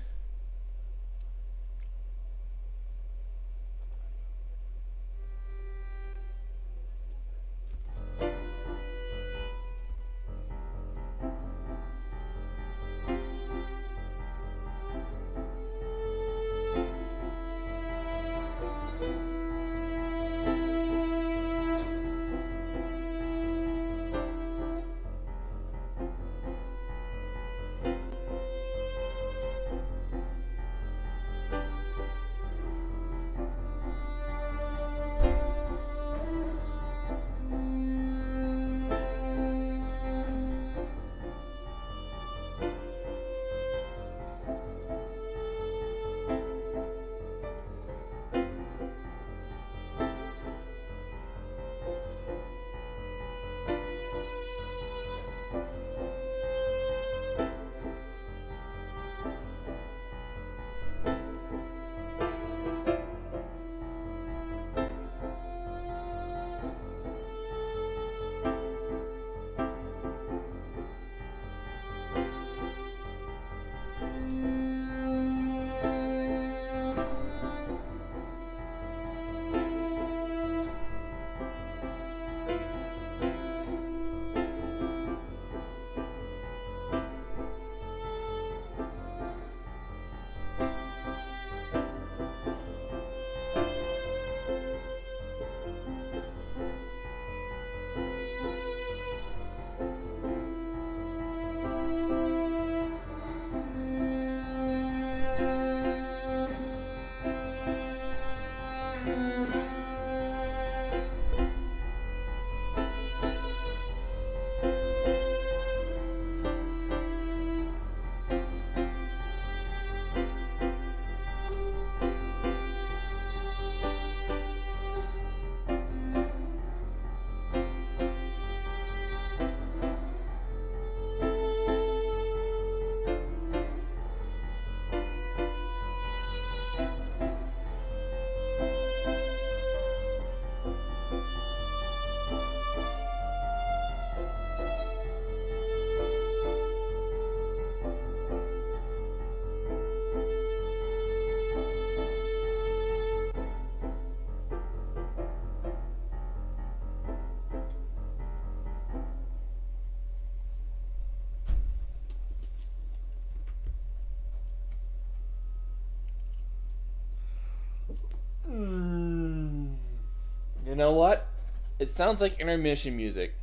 You know what? It sounds like intermission music.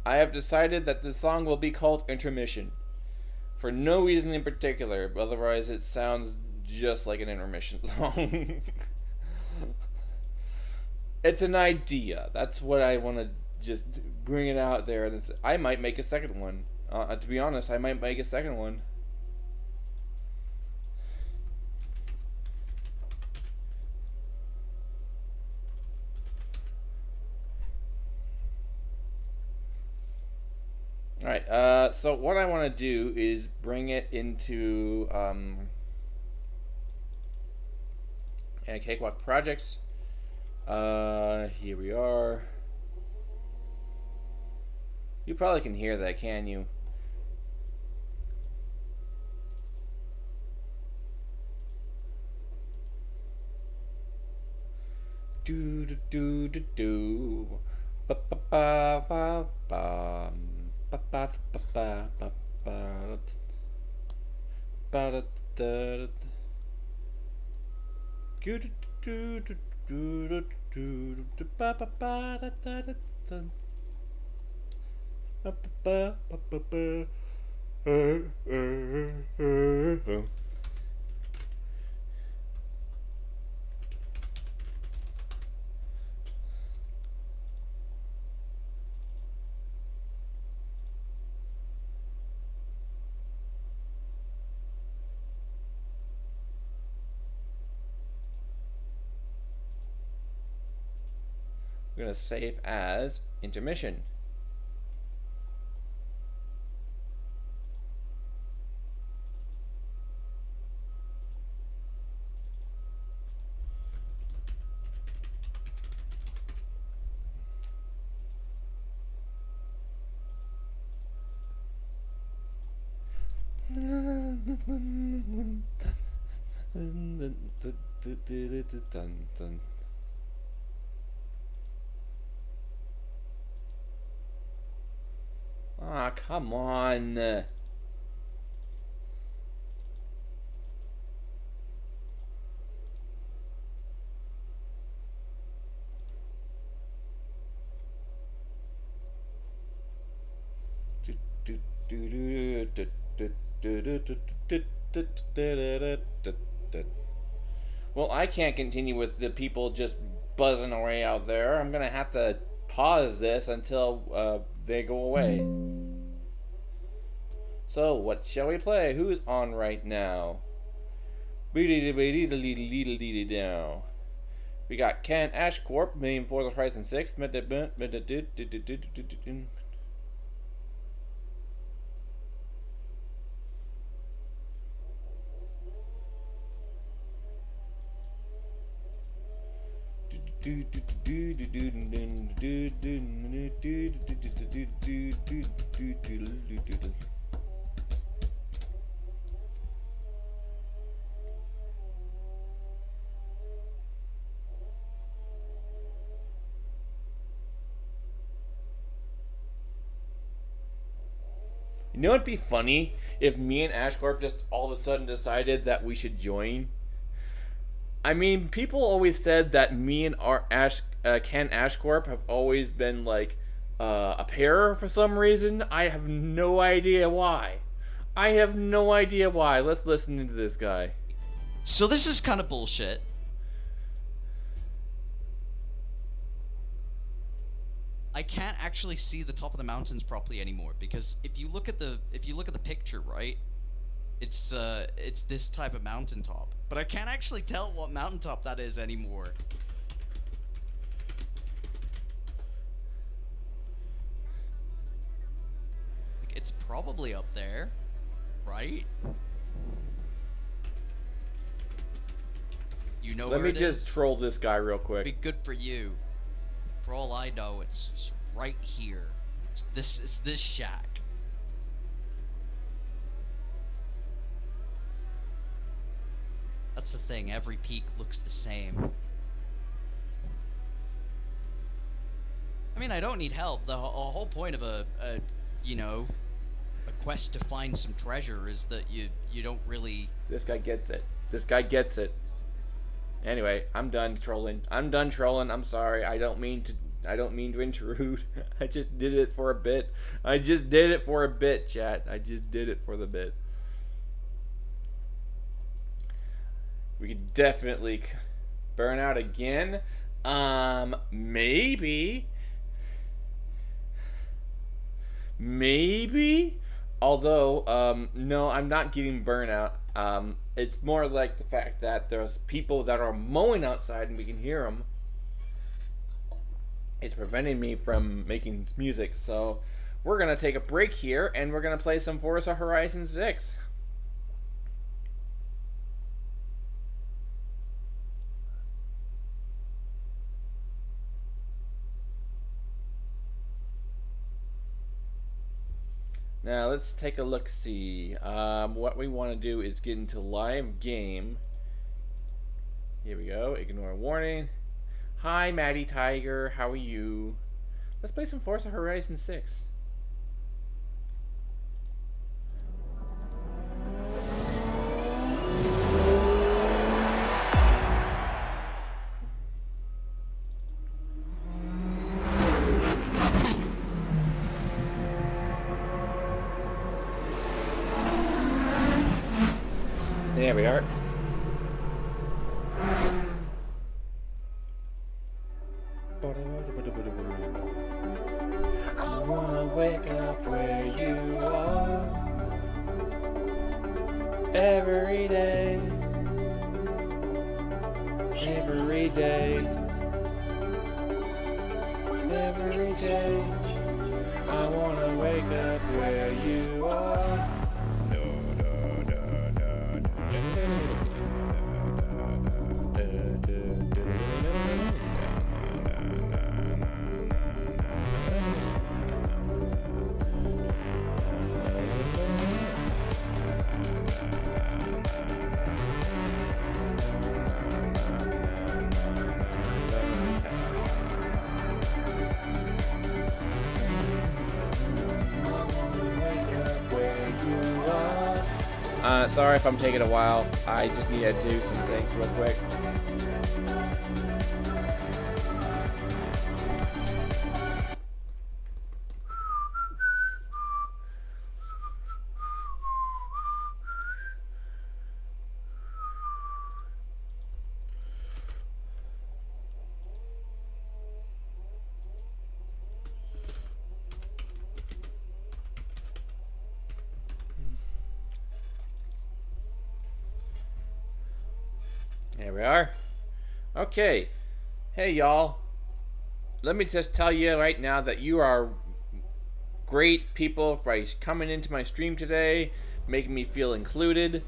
I have decided that the song will be called Intermission. For no reason in particular, but otherwise it sounds just like an intermission song. It's an idea. That's what I want to just bring it out there. And I might make a second one. To be honest, I might make a second one. Alright, so what I want to do is bring it into Cakewalk Projects. Here we are. You probably can hear that, can you? Do do do do do. Ba ba ba ba ba. Ba ba ba ba ba ba. Ba da da. Do do do do do do do. Ba ba ba da da da. Ba ba ba ba ba. We're going to save as intermission. Ah, come on. Well, I can't continue with the people just buzzing away out there. I'm gonna have to pause this until they go away. So, what shall we play? Who's on right now? We got Ken Ashcorp, Million for the Horizon 6. You know what'd be funny? If me and Ashcorp just all of a sudden decided that we should join. I mean, people always said that me and Ken Ashcorp have always been like a pair for some reason. I have no idea why. I have no idea why. Let's listen into this guy. So this is kind of bullshit. I can't actually see the top of the mountains properly anymore because if you look at the picture, right? It's this type of mountaintop. But I can't actually tell what mountaintop that is anymore. It's probably up there, right? You know where it is? Let me just troll this guy real quick. Be good for you. For all I know, it's right here. It's this shack. That's the thing, every peak looks the same. I mean, I don't need help. The whole point of a quest to find some treasure is that you don't really... This guy gets it. This guy gets it. Anyway, I'm done trolling. I'm sorry. I don't mean to intrude. I just did it for a bit. Chat. I just did it for the bit. We could definitely burn out again. Maybe. Although, no, I'm not getting burnout. It's more like the fact that there's people that are mowing outside and we can hear them. It's preventing me from making music, so we're gonna take a break here and we're gonna play some Forza Horizon 6. Now let's take a look. See, what we want to do is get into live game. Here we go. Ignore warning. Hi, Maddie Tiger. How are you? Let's play some Forza Horizon 6. There we are. I wanna wake up where you are every day, every day, every day. I wanna wake up where you are. Sorry if I'm taking a while. I just need to do some things real quick. There we are. Okay. Hey, y'all. Let me just tell you right now that you are great people for coming into my stream today, making me feel included,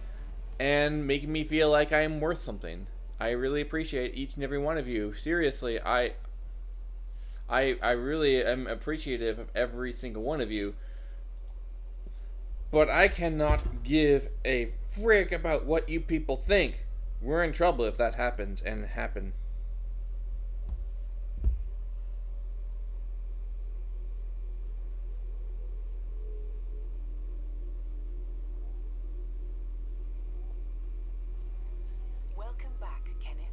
and making me feel like I am worth something. I really appreciate each and every one of you. Seriously, I really am appreciative of every single one of you. But I cannot give a frick about what you people think. We're in trouble if that happens, and happen. Welcome back, Kenneth.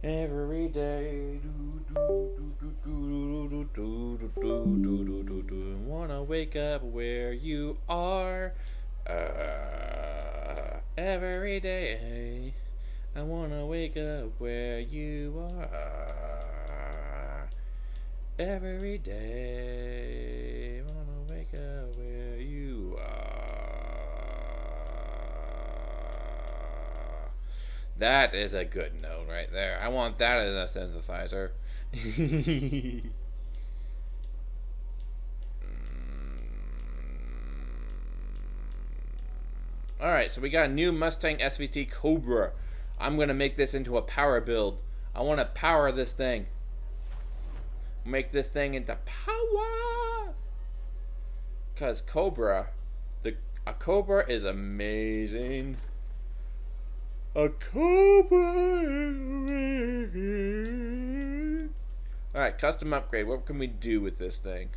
Every day, wanna wake up where you are. Every day, I wanna wake up where you are. Every day, I wanna wake up where you are. That is a good note right there. I want that as a synthesizer. Alright, so we got a new Mustang SVT Cobra. I'm going to make this into a power build. I want to power this thing. Make this thing into power. Cause a cobra is amazing. A cobra is amazing. Alright, custom upgrade. What can we do with this thing?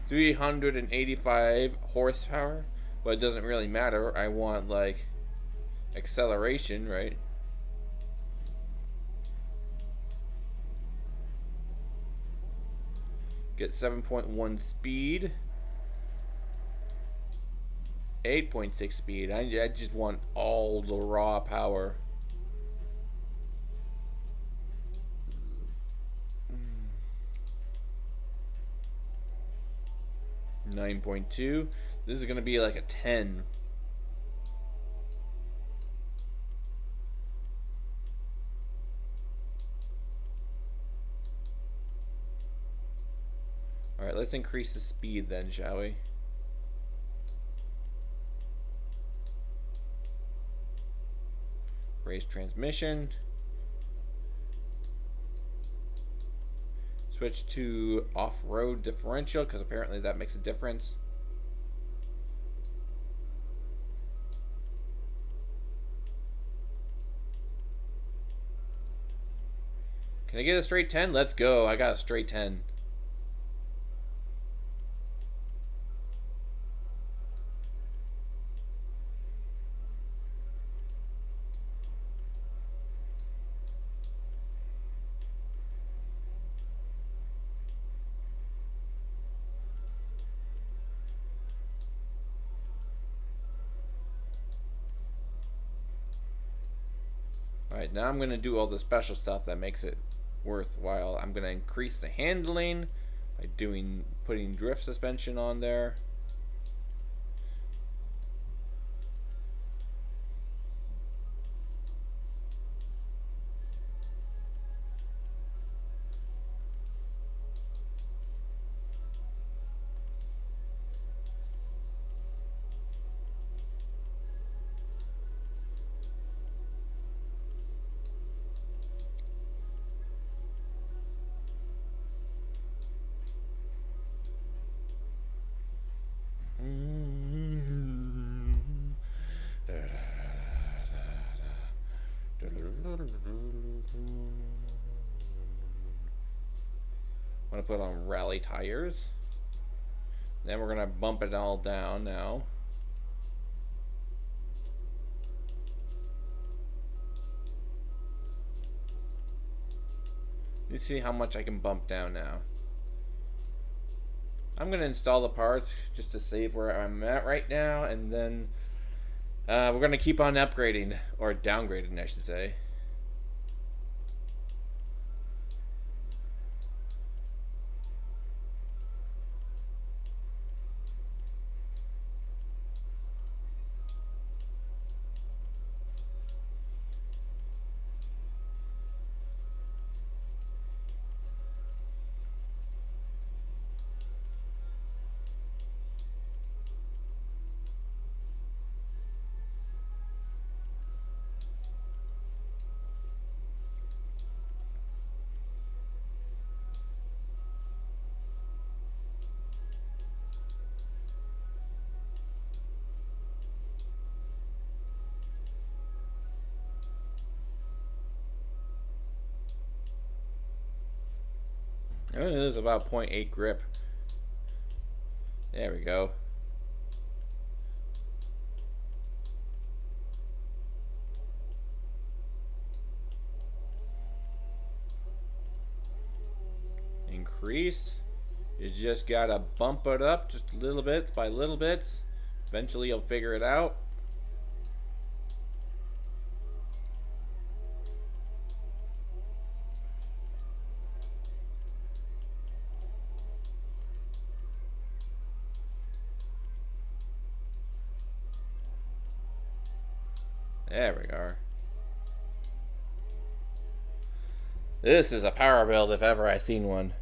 385 horsepower. But it doesn't really matter. I want, like, acceleration, right? Get 7.1 speed. 8.6 speed. I just want all the raw power. 9.2. This is gonna be like a 10. Alright, let's increase the speed then, shall we? Raise transmission. Switch to off-road differential, because apparently that makes a difference. Can I get a straight 10? Let's go. I got a straight 10. Alright, now I'm going to do all the special stuff that makes it worthwhile. I'm going to increase the handling by putting drift suspension on there. I'm going to put on rally tires. Then we're going to bump it all down now. Let's see how much I can bump down now. I'm going to install the parts just to save where I'm at right now, and then we're going to keep on upgrading, or downgrading I should say. Oh, it is about 0.8 grip. There we go. Increase. You just gotta bump it up just little bits by little bits. Eventually you'll figure it out. There we are. This is a power build if ever I seen one.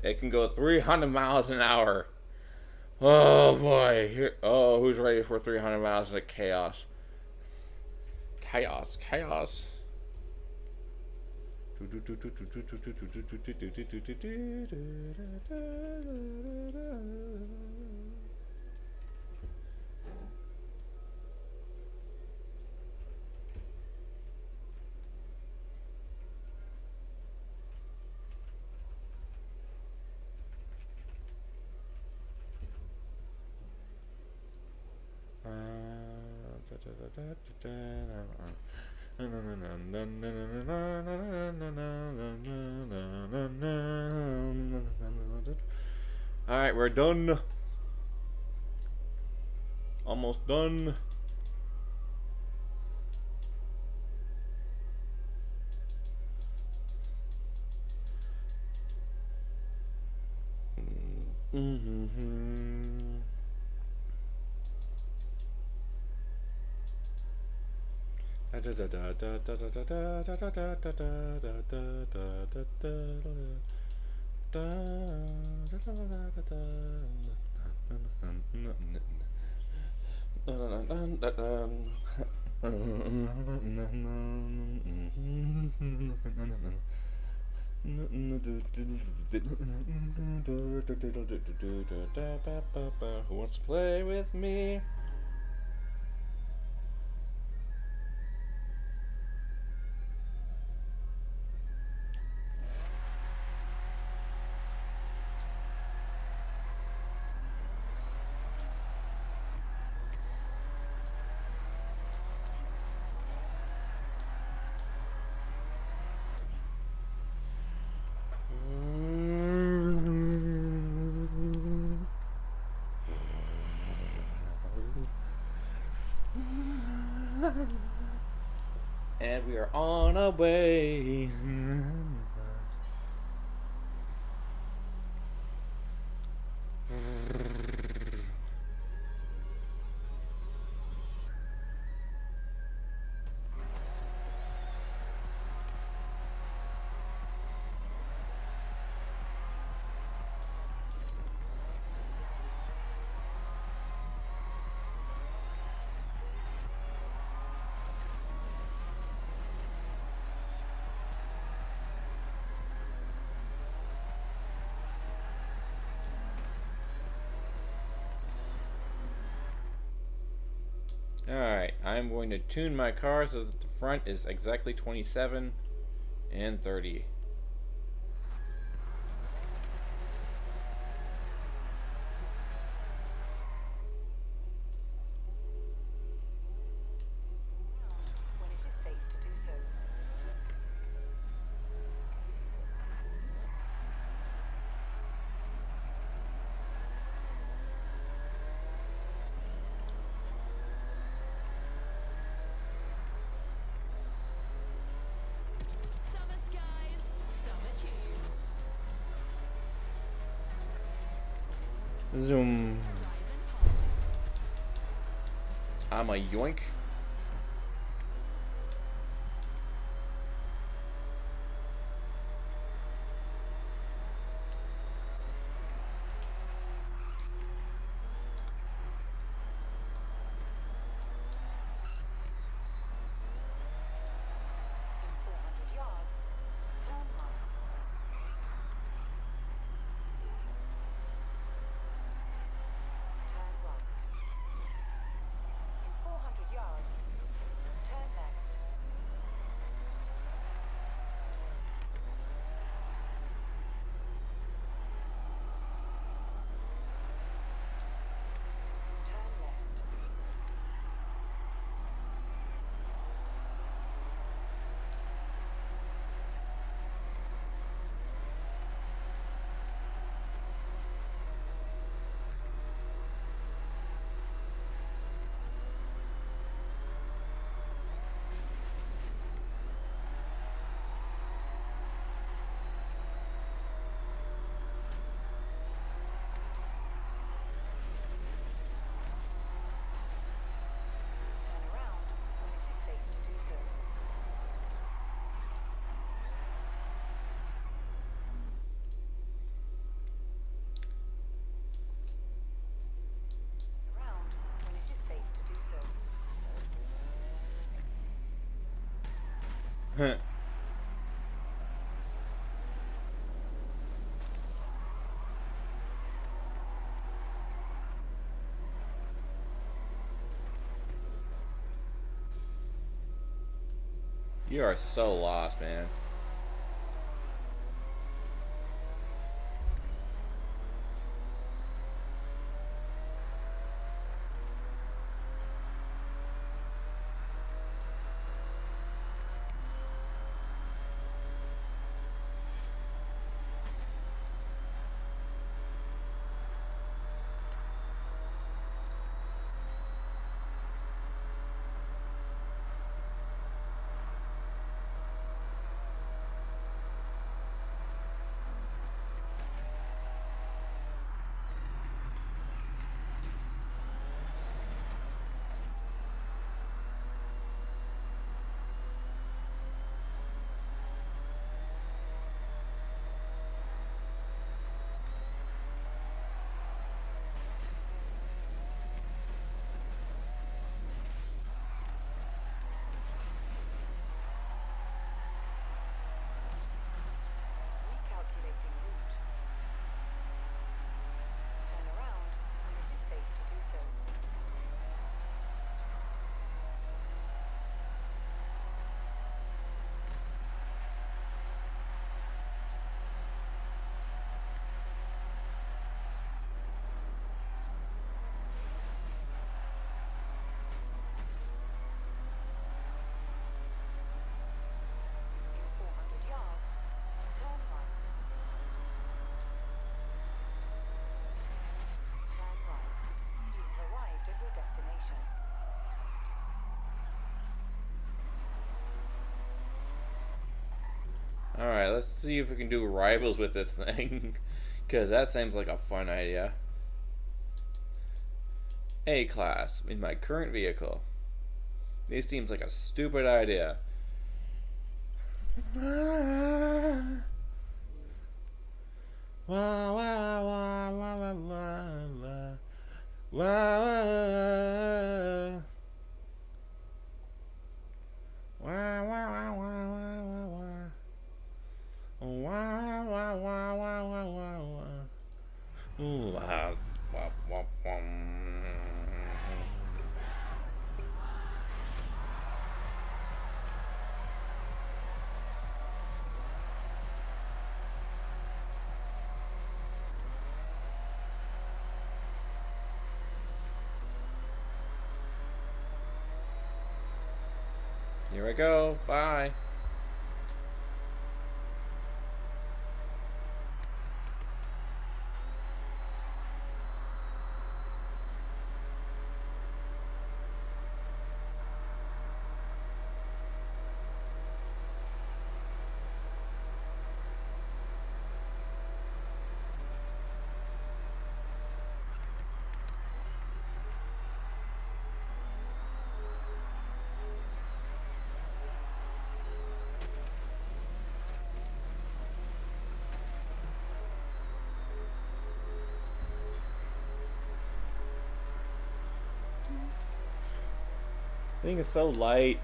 It can go 300 miles an hour. Oh boy. Who's ready for 300 miles of chaos? Chaos. Alright, we're done. Almost done. Who wants to play with me? And we are on our way. Alright, I'm going to tune my car so that the front is exactly 27 and 30. When it is safe to do so. Summer skies, summer tunes. Zoom. Horizon pulse. I'm a yoink. In 400 yards, turn right. Turn right. In 400 yards, You are so lost, man. Recalculating route. Turn around when it is safe to do so. In 400 yards, turn right. Turn right. You have arrived at your destination. Alright, let's see if we can do rivals with this thing. Because that seems like a fun idea. A-Class in my current vehicle. This seems like a stupid idea. Here I go. Bye. Thing is so light.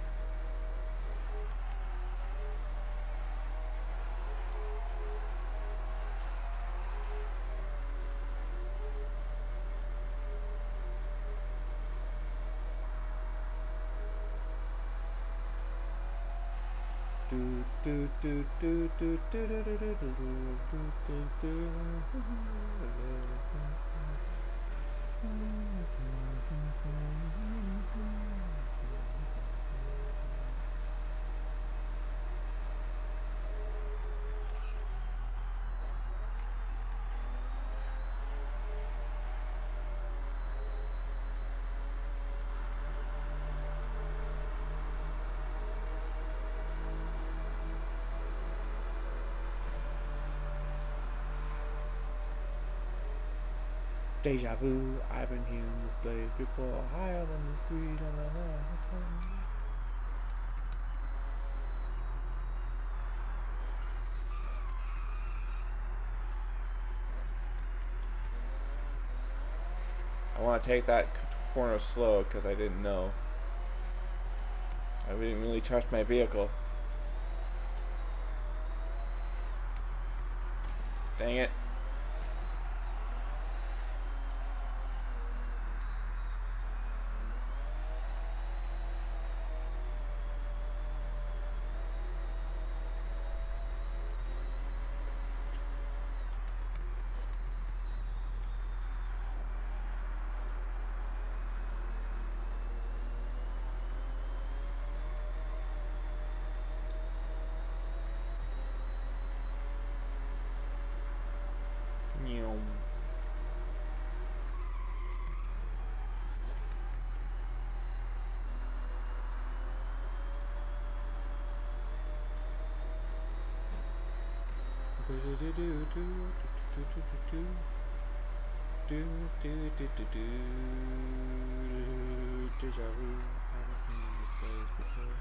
Deja vu, I've been here in this place before, higher than the street and I know. I want to take that corner slow because I didn't know. I didn't really trust my vehicle. Dang it. Meow. Deja vu. Haven't been in this place before.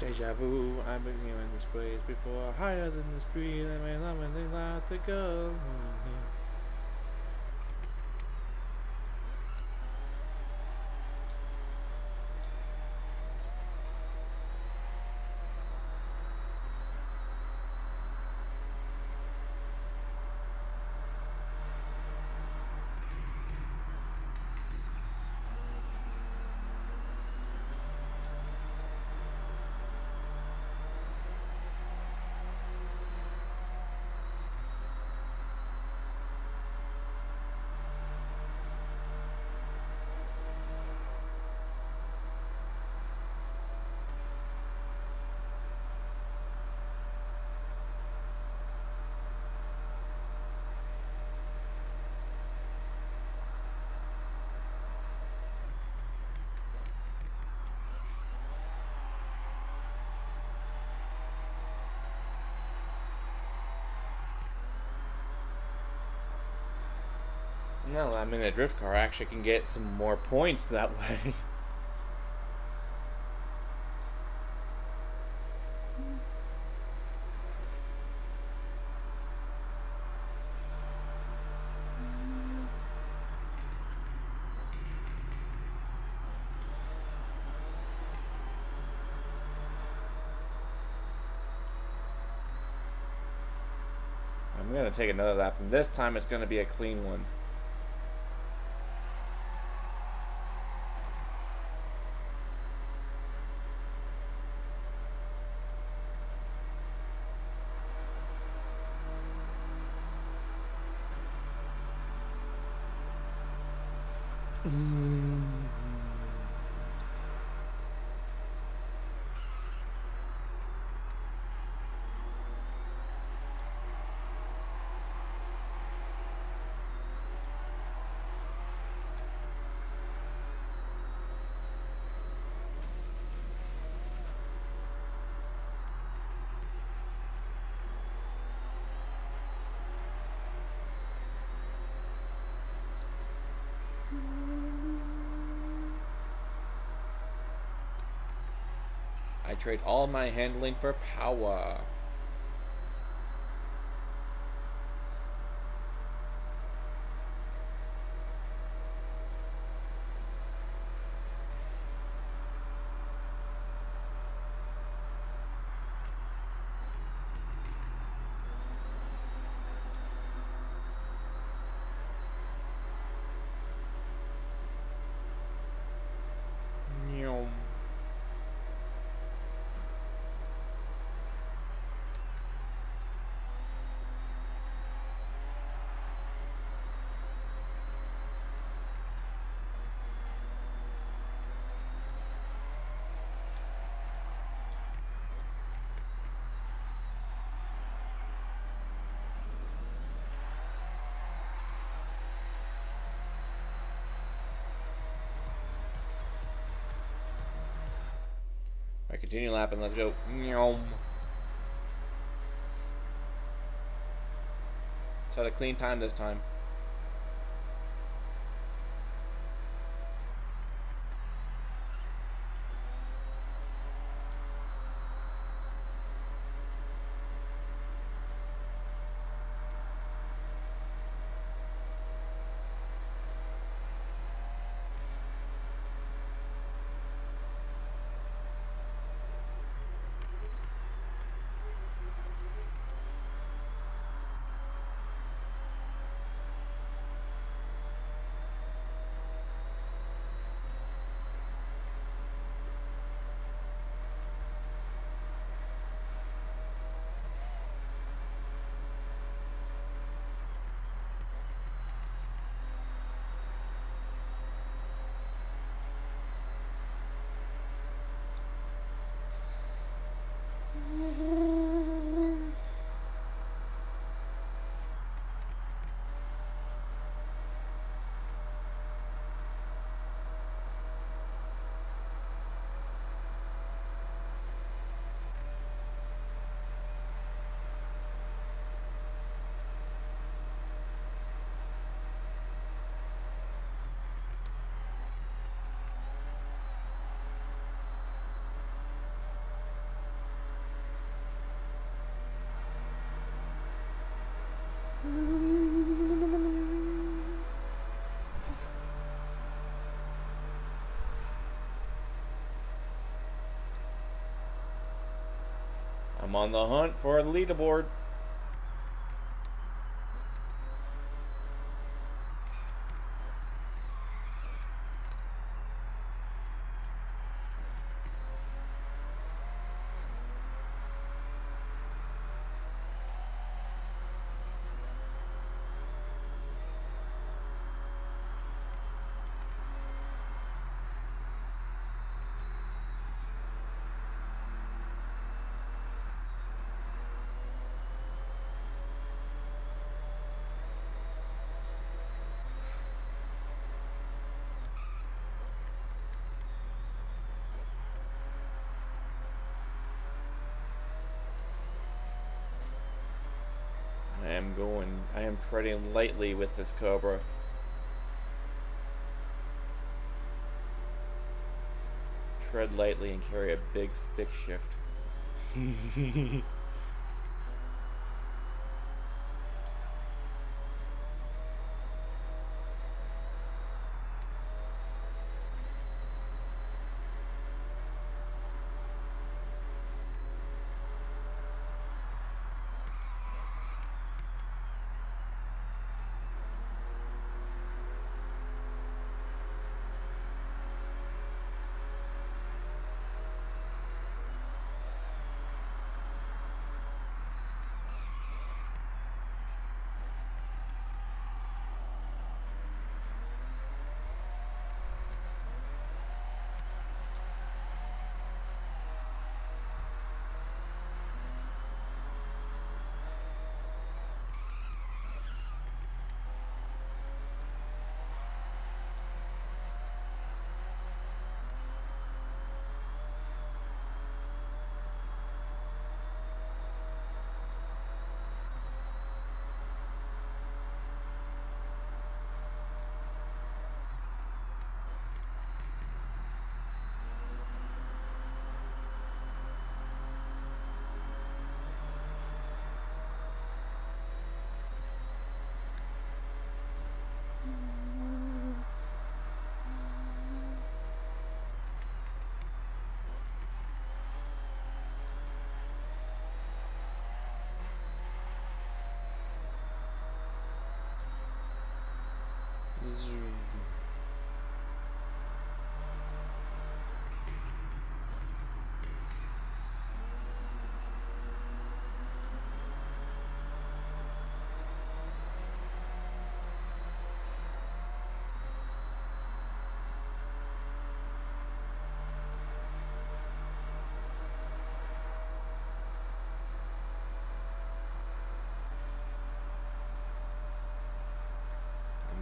Deja vu, I've been here in this place before. Higher than the street, I may not when they allowed to go. No, I'm in a drift car. I actually can get some more points that way. I'm gonna take another lap, and this time it's gonna be a clean one. I trade all my handling for power. continue lapping. Let's go. Let's have a clean time this time. I'm on the hunt for a leaderboard. I am treading lightly with this Cobra. Tread lightly and carry a big stick shift.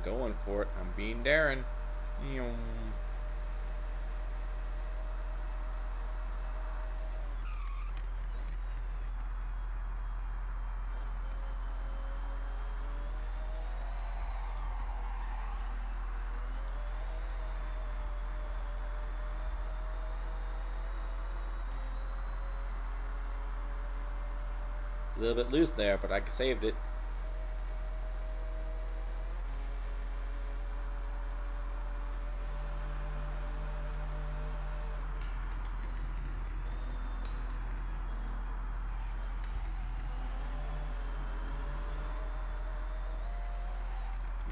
Going for it. I'm being daring. A little bit loose there, but I saved it.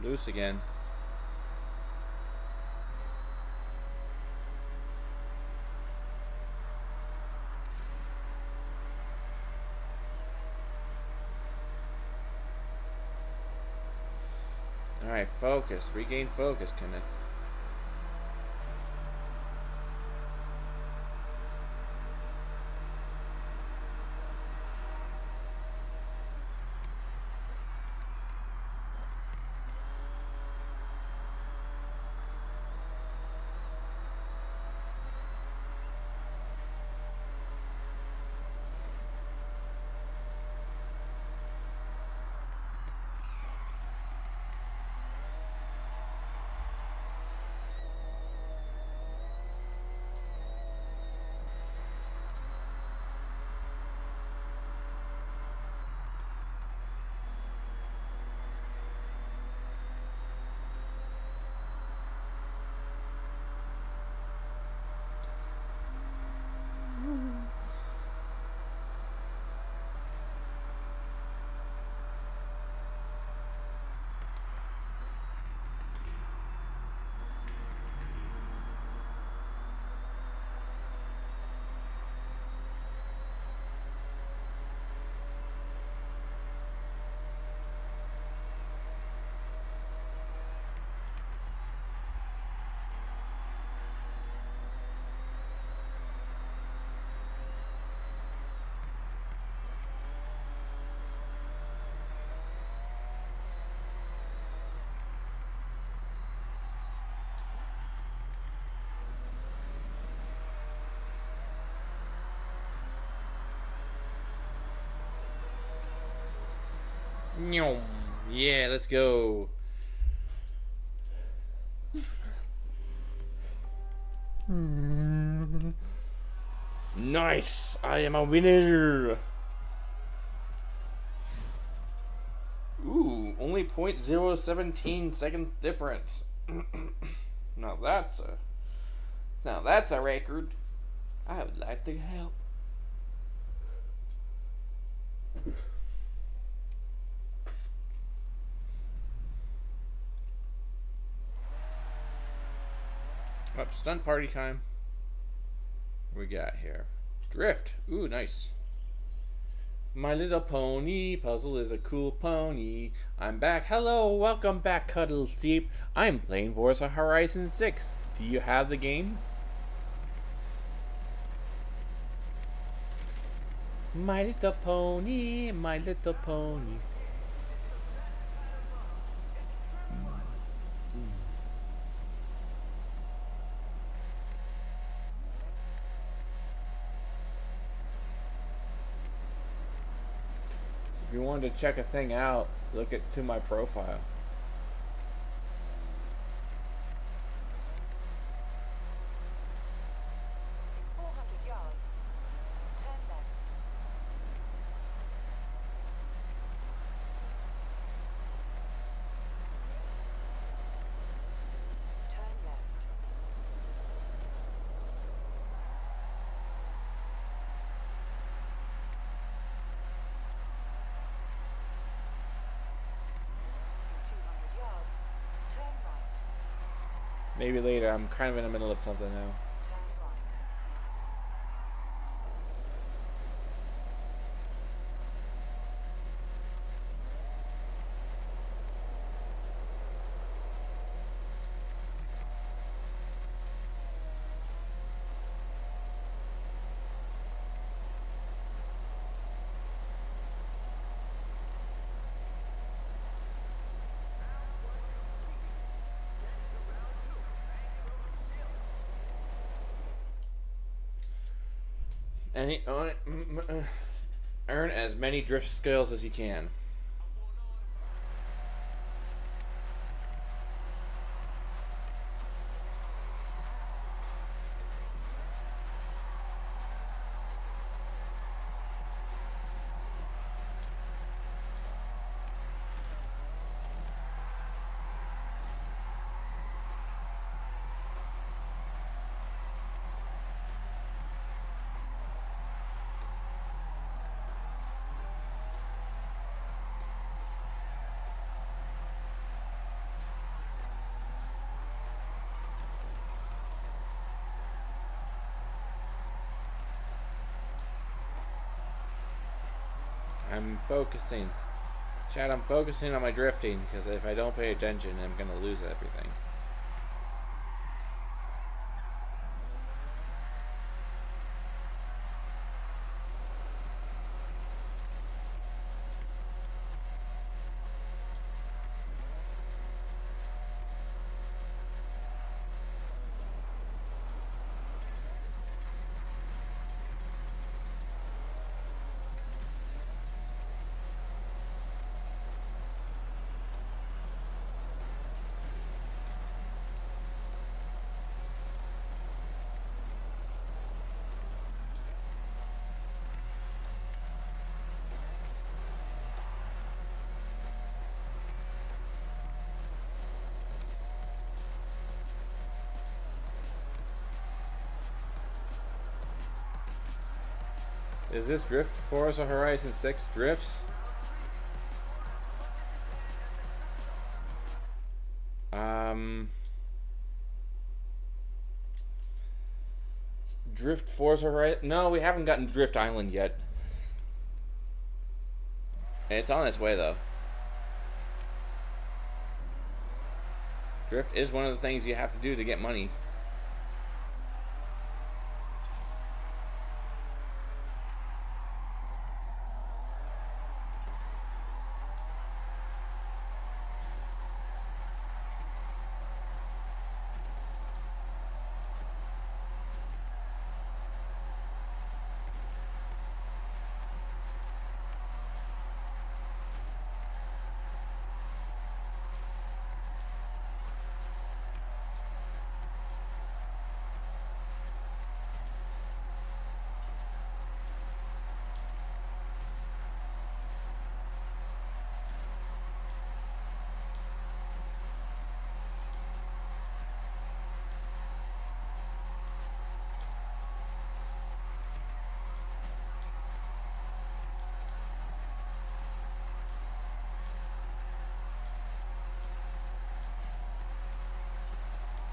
Loose again. Alright, focus. Regain focus, Kenneth. Yeah, let's go. Nice! I am a winner! Ooh, only 0.017 seconds difference. Now that's a record. I would like to help. Up, stunt party time. What we got here? Drift. Ooh, nice. My Little Pony puzzle is a cool pony. I'm back. Hello, welcome back, Cuddles Deep. I'm playing Forza Horizon 6. Do you have the game? My little pony, my little pony. If you wanted to check a thing out, look to my profile. In 400 yards, turn left. Turn left. In 200 yards, turn right. Maybe later. I'm kind of in the middle of something now. Turn right. Any earn as many drift skills as you can. I'm focusing. Chad, I'm focusing on my drifting, because if I don't pay attention, I'm going to lose everything. Is this Drift Forza Horizon 6 drifts? Drift Forza Horizon? No, we haven't gotten Drift Island yet. It's on its way though. Drift is one of the things you have to do to get money.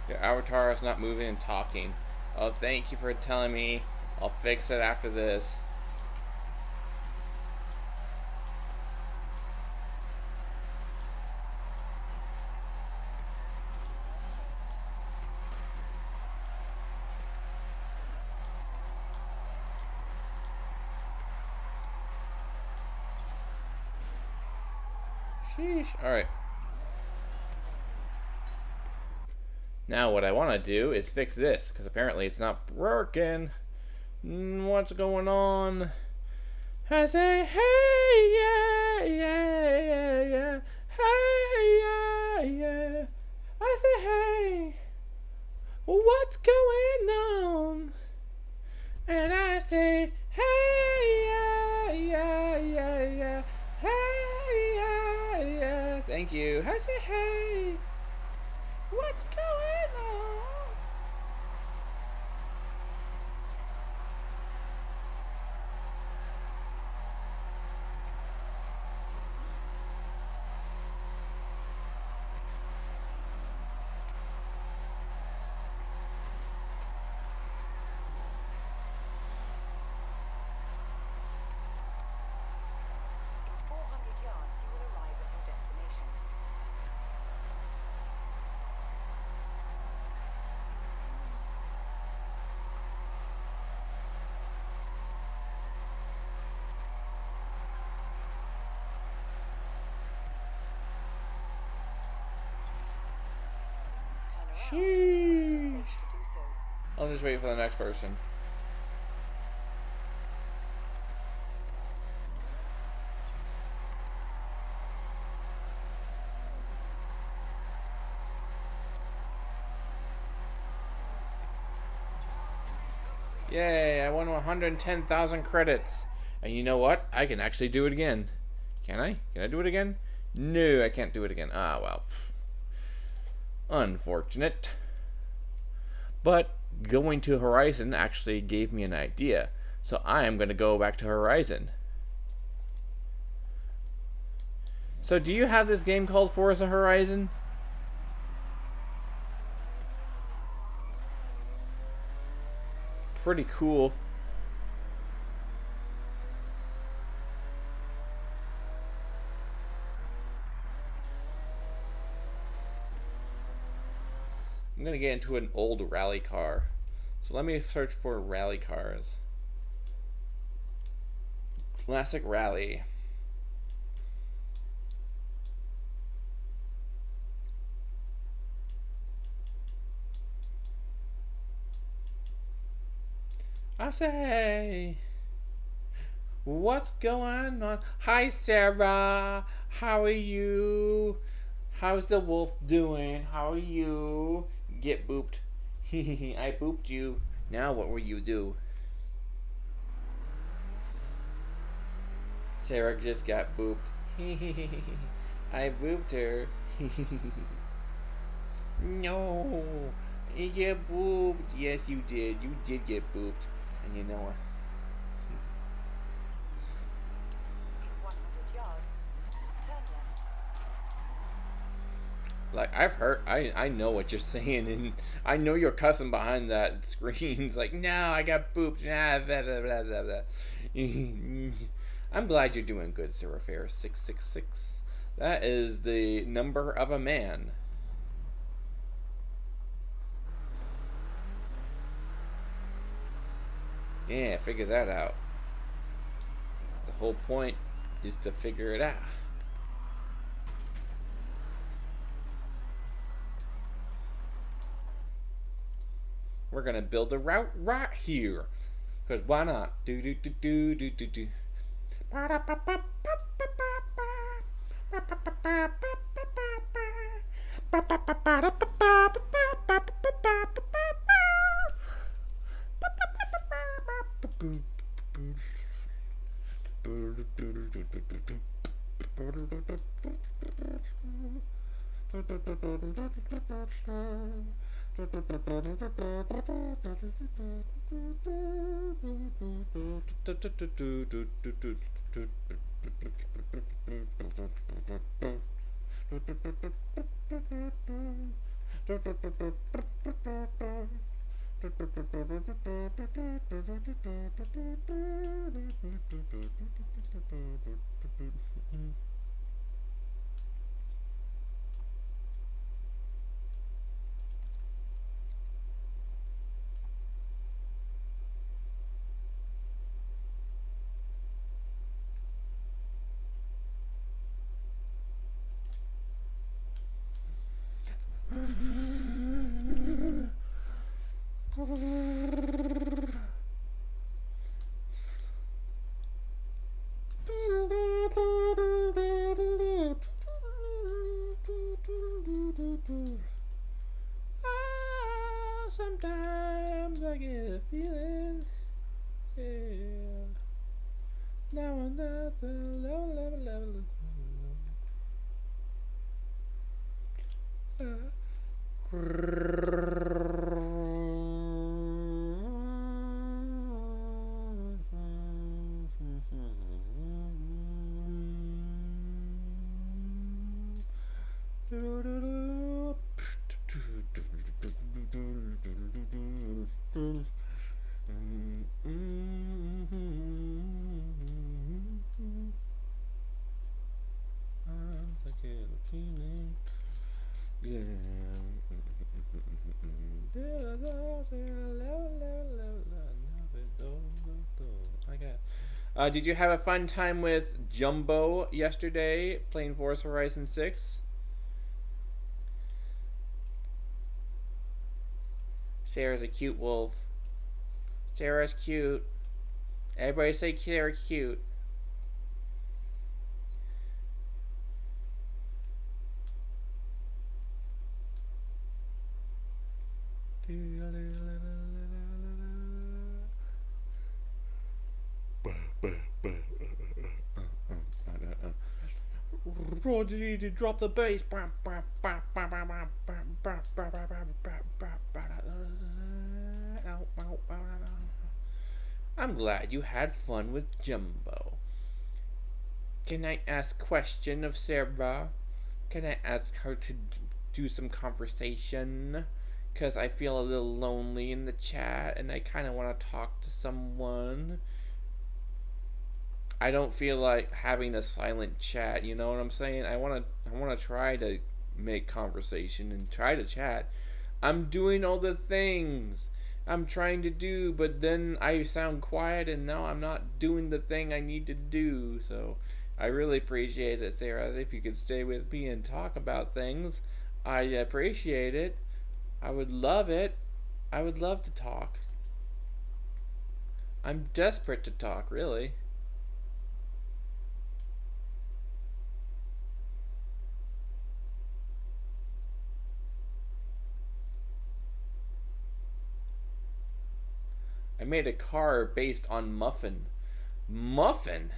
Your avatar is not moving and talking. Oh, thank you for telling me. I'll fix it after this. Sheesh. Alright. Now what I want to do is fix this, because apparently it's not working. What's going on? I say, hey, yeah, yeah, yeah, yeah. Hey, yeah, yeah. I say, hey, what's going on? And I say, hey, yeah, yeah, yeah, yeah. Hey, yeah, yeah. Thank you. I say, hey. What's going on? In 400 yards, you will arrive at your destination. Turn around. Sheesh. It's safe to do so. I'll just wait for the next person. Yay, I won 110,000 credits. And you know what? I can actually do it again. Can I? Can I do it again? No, I can't do it again. Ah, well. Unfortunate. But going to Horizon actually gave me an idea. So I am going to go back to Horizon. So do you have this game called Forza Horizon? Pretty cool. gonna get into an old rally car. So let me search for rally cars. Classic rally. I say, what's going on? Hi, Sarah. How are you? How's the wolf doing? How are you? Get booped. I booped you. Now what will you do? Sarah just got booped. I booped her. No. You get booped. Yes, you did. You did get booped. And you know what? 100 yards. Turn left. Like, I've heard, I know what you're saying, and I know you're cussing behind that screen. It's like, no, I got booped. Nah, blah, blah, blah, blah, blah. I'm glad you're doing good, Sarah Fair 666. That is the number of a man. Yeah, figure that out. The whole point is to figure it out. We're gonna build a route right here, cause why not? Do do do do do do do. Sometimes I get a feeling, yeah. Now and then, level. Did you have a fun time with Jumbo yesterday playing Forza Horizon 6? Sarah's a cute wolf. Sarah's cute. Everybody say Sarah's cute. Roger, to drop the bass. I'm glad you had fun with Jumbo. Can I ask question of Sarah? Can I ask her to do some conversation? Because I feel a little lonely in the chat and I kind of want to talk to someone. I don't feel like having a silent chat, you know what I'm saying? I want to try to make conversation and try to chat. I'm doing all the things I'm trying to do, but then I sound quiet and now I'm not doing the thing I need to do. So I really appreciate it, Sarah. If you could stay with me and talk about things, I appreciate it. I would love it. I would love to talk. I'm desperate to talk, really. I made a car based on muffin. Muffin?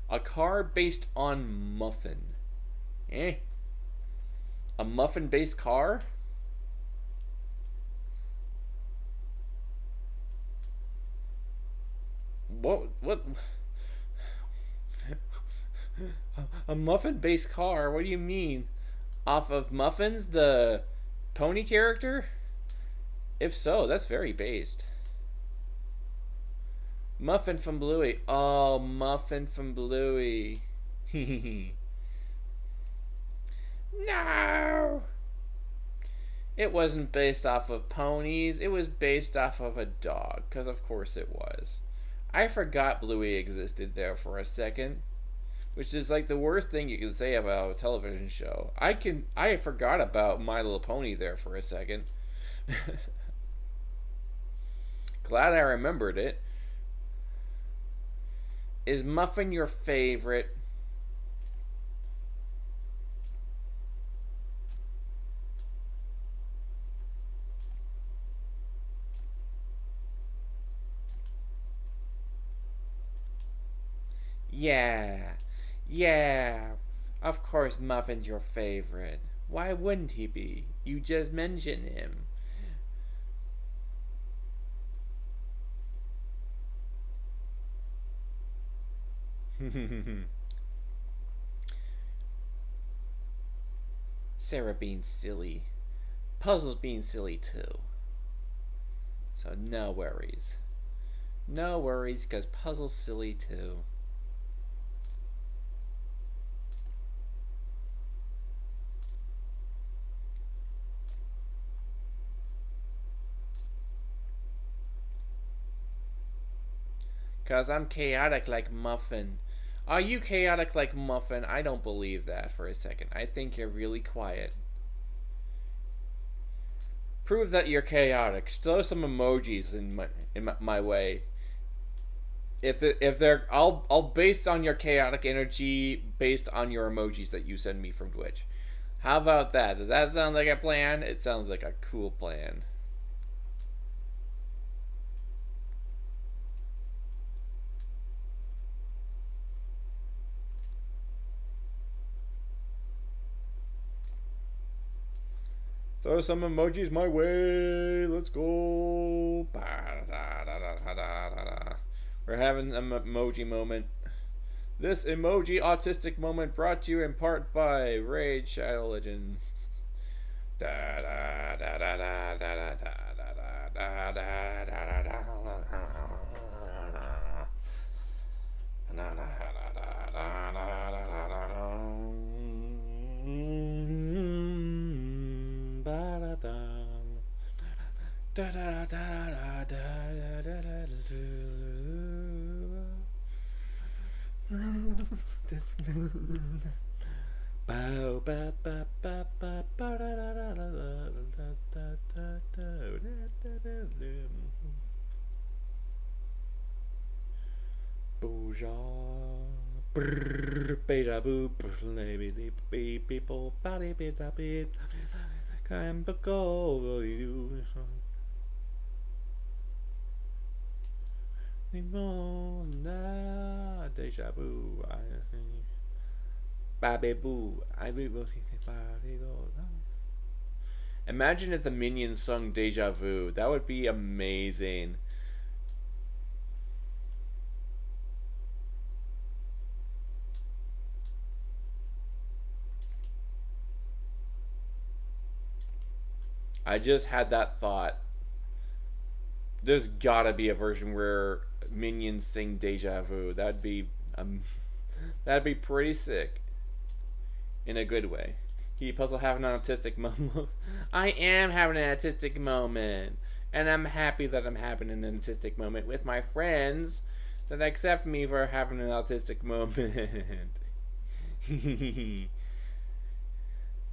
A car based on muffin. Eh? A muffin based car? What? A muffin based car? What do you mean? Off of Muffins, the pony character? If so, that's very based. Muffin from Bluey. Oh, Muffin from Bluey. No! It wasn't based off of ponies. It was based off of a dog. Because of course it was. I forgot Bluey existed there for a second. Which is like the worst thing you can say about a television show. I forgot about My Little Pony there for a second. Glad I remembered it. Is Muffin your favorite? Yeah. Yeah. Of course Muffin's your favorite. Why wouldn't he be? You just mentioned him. Sarah being silly. Puzzle's being silly too. So no worries. No worries, because Puzzle's silly too. Because I'm chaotic like Muffin. Are you chaotic like Muffin? I don't believe that for a second. I think you're really quiet. Prove that you're chaotic. Throw some emojis in my way. If they're I'll based on your chaotic energy based on your emojis that you send me from Twitch. How about that? Does that sound like a plan? It sounds like a cool plan. Throw some emojis my way. Let's go. We're having an emoji moment. This emoji autistic moment brought to you in part by Raid Shadow Legends. Deja vu. Babe boo. Imagine if the Minions sung Deja Vu. That would be amazing. I just had that thought. There's gotta be a version where Minions sing Deja Vu. That'd be pretty sick. In a good way. Keep puzzle having an autistic moment. I am having an autistic moment. And I'm happy that I'm having an autistic moment with my friends that accept me for having an autistic moment.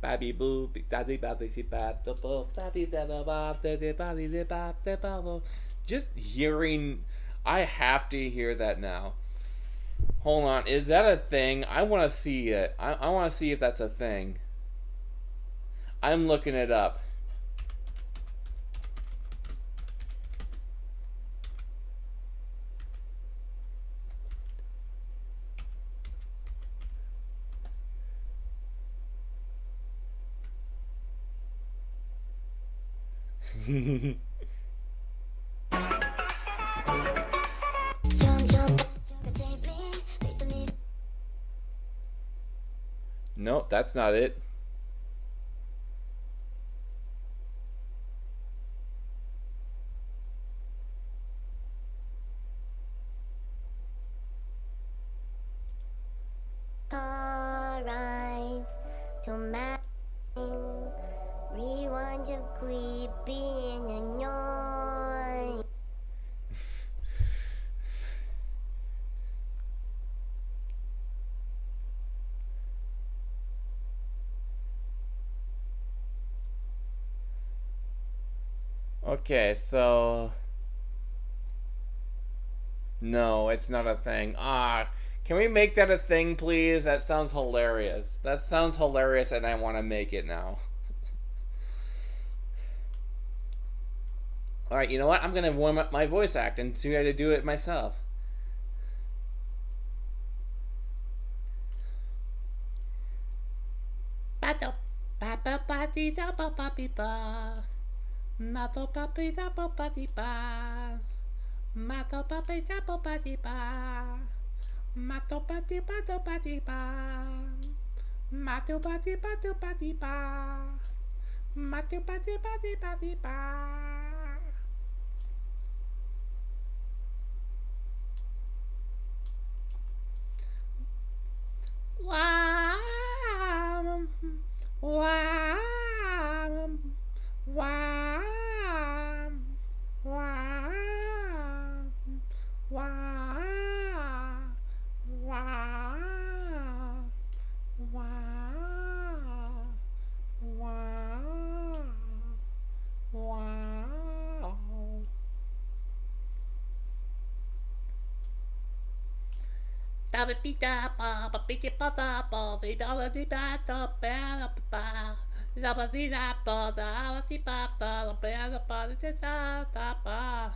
Baby boo, daddy daddy just hearing, I have to hear that now. Hold on, is that a thing? I want to see it. I want to see if that's a thing. I'm looking it up. Nope, that's not it. Alright, to my rewind to creepy and annoying. Okay, so no, it's not a thing. Can we make that a thing, please? That sounds hilarious. That sounds hilarious, and I want to make it now. Alright, you know what? I'm going to warm up my voice act and see how to do it myself. Mato papi da popati pa. Mato papi da popati pa. Mato pati pato pati pa. Mato pati pato pati pa. Mato pati pati pati pa. Wow. Wow. Wow. Wow. Wow. Wow. Wow. Wow. Wow. Dabba pita ba ba pita ba da ba di da da di ba da ba da ba da ba di da ba da di ba da da ba da ba di da da ba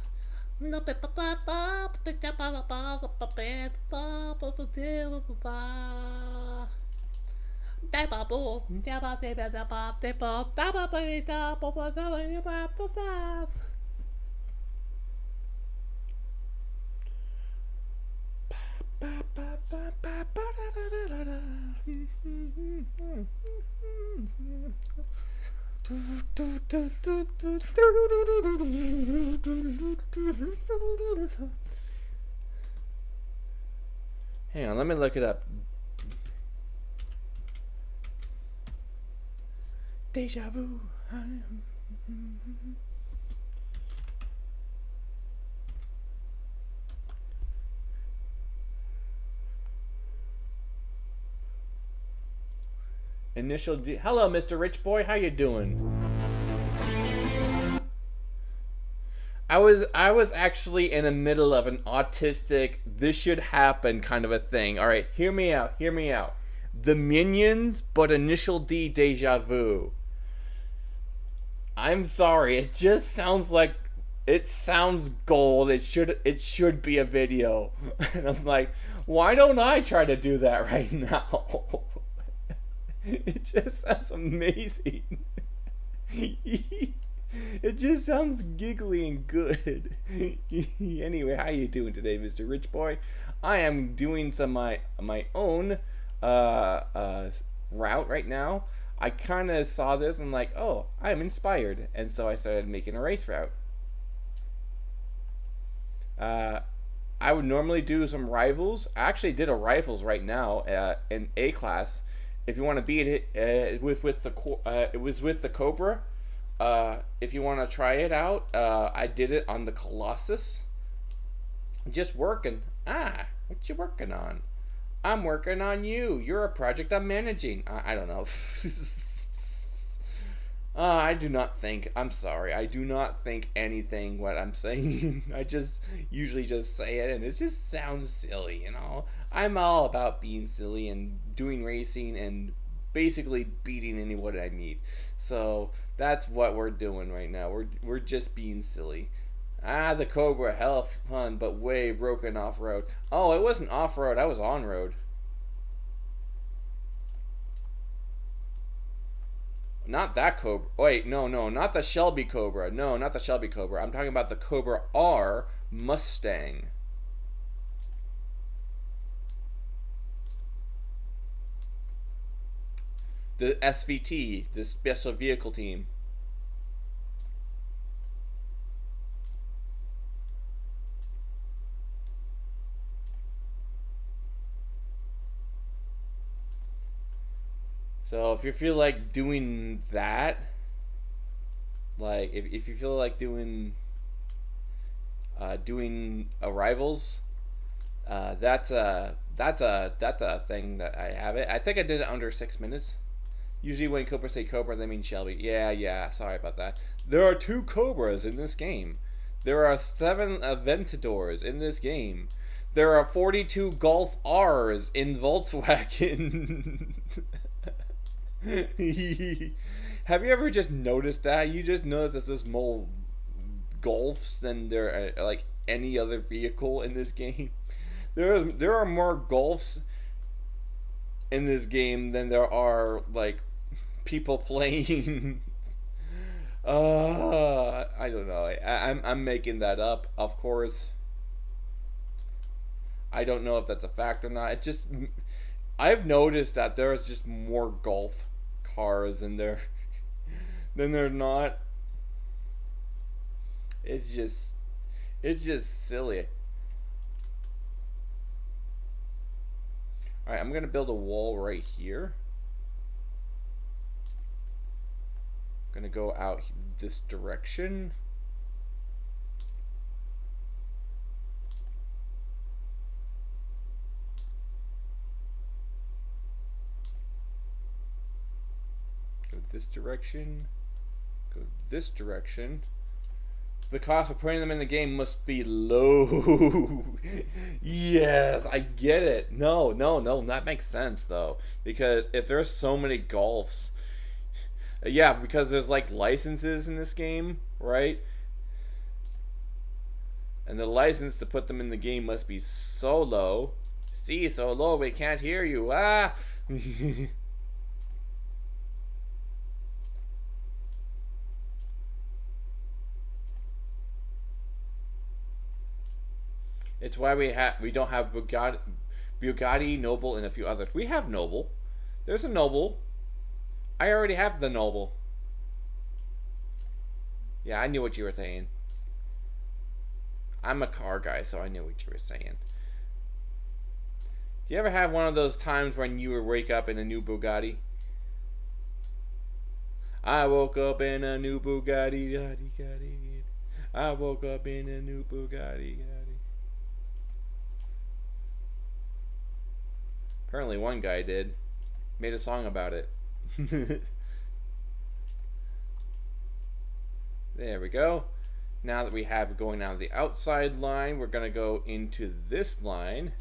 no pe pa pa pa pe da ba da ba da ba pe da ba ba di ba ba da ba bo da ba di ba da ba di ba da ba ba di da ba ba da di ba da. Hang on, let me look it up. Deja vu. Initial D. Hello, Mr. Rich Boy. How you doing? I was actually in the middle of an autistic, this should happen kind of a thing. All right, hear me out. Hear me out. The Minions, but Initial D Deja Vu. I'm sorry. It just sounds like, it sounds gold. It should be a video. And I'm like, why don't I try to do that right now? It just sounds amazing. It just sounds giggly and good. Anyway, how you doing today, Mr. Rich Boy? I am doing some my own route right now. I kind of saw this and like, oh, I'm inspired, and so I started making a race route. I would normally do some rivals. I actually did a rivals right now in A class. if you want to beat it, it was with the Cobra. If you want to try it out, I did it on the Colossus. Just working. What you working on? I'm working on you. You're a project I'm managing. I don't know. I do not think. I'm sorry. I do not think anything what I'm saying. I just usually just say it, and it just sounds silly, you know. I'm all about being silly and doing racing and basically beating anyone I meet. So that's what we're doing right now. We're just being silly. The Cobra, hell fun, but way broken off road. Oh, it wasn't off road. I was on road. Not that Cobra. Wait, no, not the Shelby Cobra. No, not the Shelby Cobra. I'm talking about the Cobra R Mustang. The SVT, the Special Vehicle Team. So if you feel like doing that, like if you feel like doing arrivals, that's a thing that I have it. I think I did it under 6 minutes. Usually when Cobra say Cobra, they mean Shelby. Yeah. Sorry about that. There are 2 Cobras in this game. There are 7 Aventadors in this game. There are 42 Golf R's in Volkswagen. Have you ever just noticed that? You just notice that there's more Golfs than there are like any other vehicle in this game. There are more Golfs in this game than there are like people playing. I don't know. I'm making that up, of course. I don't know if that's a fact or not. I've noticed that there's just more Golf cars than there not. It's just silly. Alright, I'm gonna build a wall right here. I'm gonna go out this direction. This direction, go this direction. The cost of putting them in the game must be low. Yes, I get it. No, that makes sense though, because if there's so many Golfs, yeah, because there's like licenses in this game, right? And the license to put them in the game must be so low. See, so low we can't hear you. It's why we don't have Bugatti, Noble, and a few others. We have Noble. There's a Noble. I already have the Noble. Yeah, I knew what you were saying. I'm a car guy, so I knew what you were saying. Do you ever have one of those times when you wake up in a new Bugatti? I woke up in a new Bugatti. I woke up in a new Bugatti. Apparently one guy did. Made a song about it. There we go. Now that we have going out of the outside line, we're going to go into this line,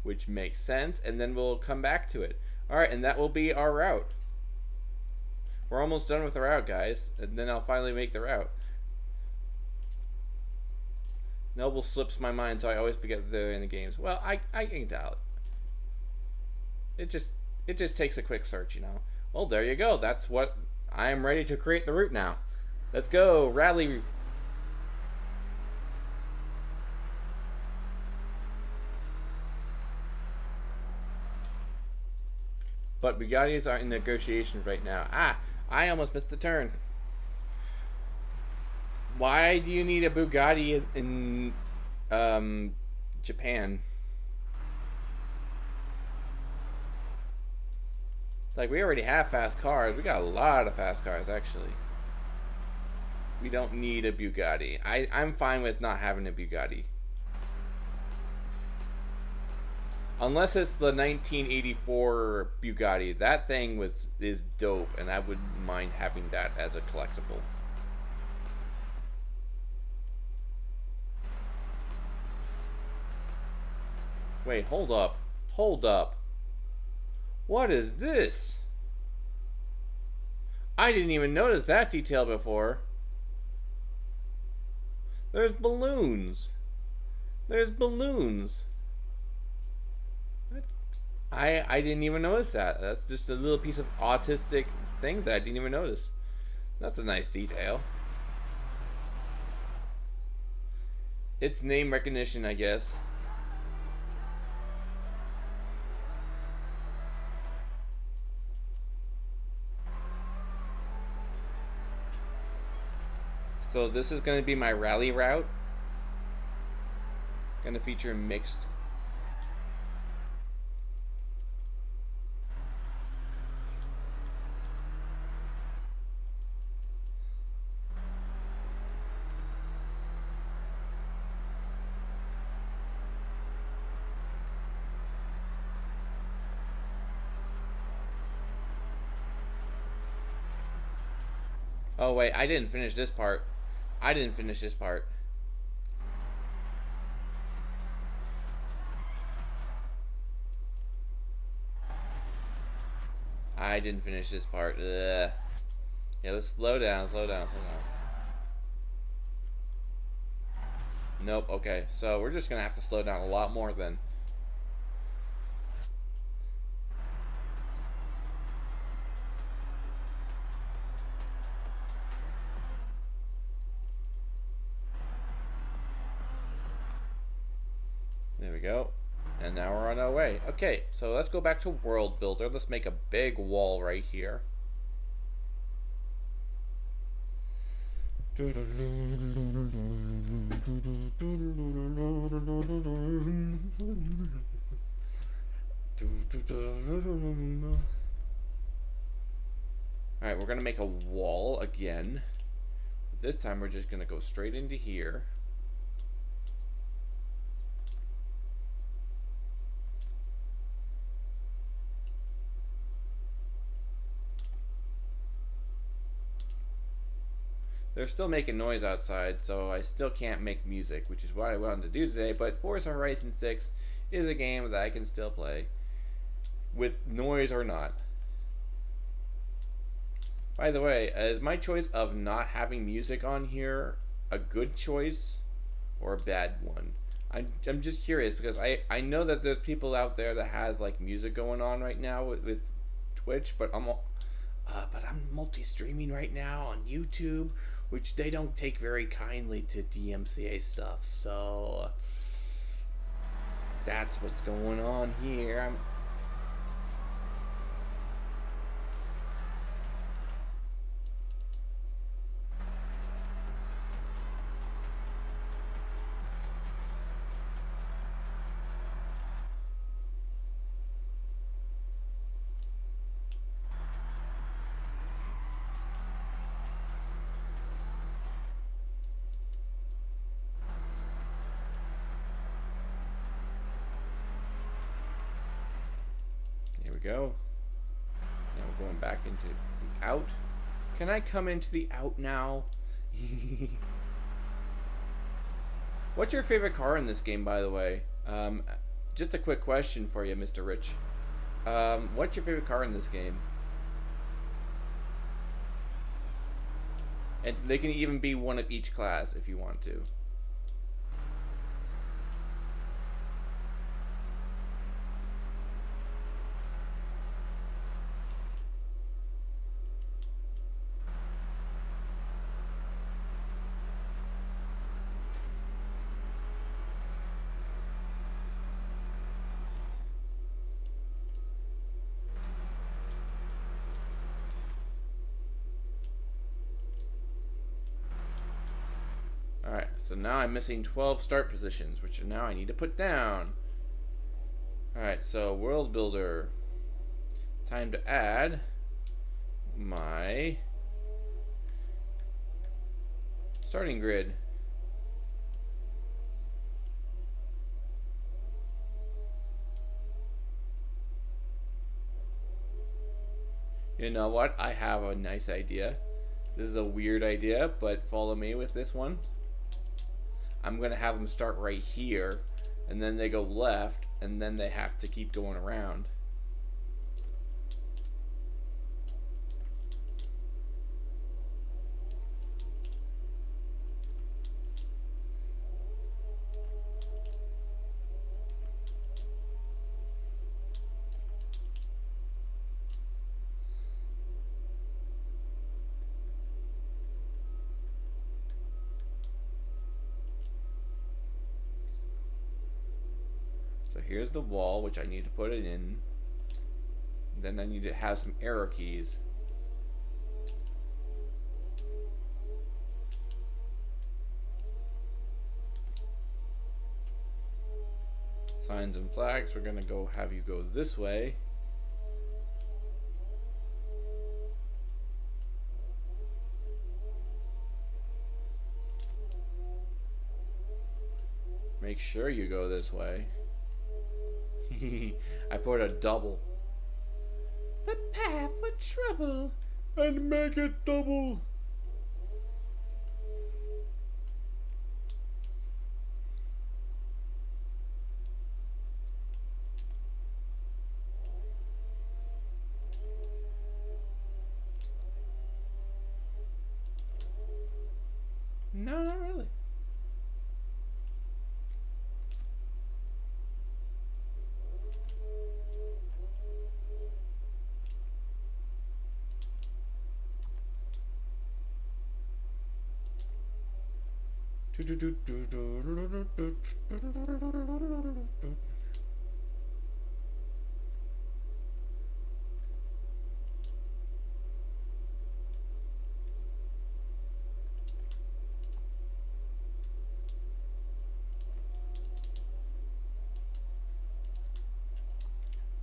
which makes sense, and then we'll come back to it. Alright, and that will be our route. We're almost done with the route, guys, and then I'll finally make the route. Noble slips my mind, so I always forget that they're in the games. Well, I can tell. It just takes a quick search, you know. Well, there you go. That's what I am ready to create the route now. Let's go, rally. But Bugattis are in negotiations right now. I almost missed the turn. Why do you need a Bugatti in Japan? Like, we already have fast cars. We got a lot of fast cars, actually. We don't need a Bugatti. I'm fine with not having a Bugatti. Unless it's the 1984 Bugatti. That thing is dope, and I wouldn't mind having that as a collectible. Wait, hold up. Hold up. What is this? I didn't even notice that detail before. There's balloons. There's balloons. I didn't even notice that. That's just a little piece of autistic thing that I didn't even notice. That's a nice detail. It's name recognition, I guess. So this is going to be my rally route. Going to feature mixed. Oh wait, I didn't finish this part. I didn't finish this part. I didn't finish this part. Ugh. Yeah, let's slow down, slow down, slow down. Nope, okay. So we're just gonna have to slow down a lot more then. There we go. And now we're on our way. Okay, so let's go back to World Builder. Let's make a big wall right here. Alright, we're gonna make a wall again. This time we're just gonna go straight into here. They're still making noise outside, so I still can't make music, which is what I wanted to do today, but Forza Horizon 6 is a game that I can still play, with noise or not. By the way, is my choice of not having music on here a good choice or a bad one? I'm just curious, because I know that there's people out there that has like music going on right now with Twitch, but I'm multi-streaming right now on YouTube, which they don't take very kindly to DMCA stuff, so that's what's going on here. Go. Now we're going back into the out. Can I come into the out now? What's your favorite car in this game, by the way? Just a quick question for you, Mr. Rich. What's your favorite car in this game? And they can even be one of each class if you want to. Alright, so now I'm missing 12 start positions, which now I need to put down. Alright, so World Builder. Time to add my starting grid. You know what? I have a nice idea. This is a weird idea, but follow me with this one. I'm going to have them start right here, and then they go left, and then they have to keep going around. So here's the wall, which I need to put it in. Then I need to have some arrow keys. Signs and flags, we're gonna go have you go this way. Make sure you go this way. I put a double. Prepare for trouble. And make it double. No, not really.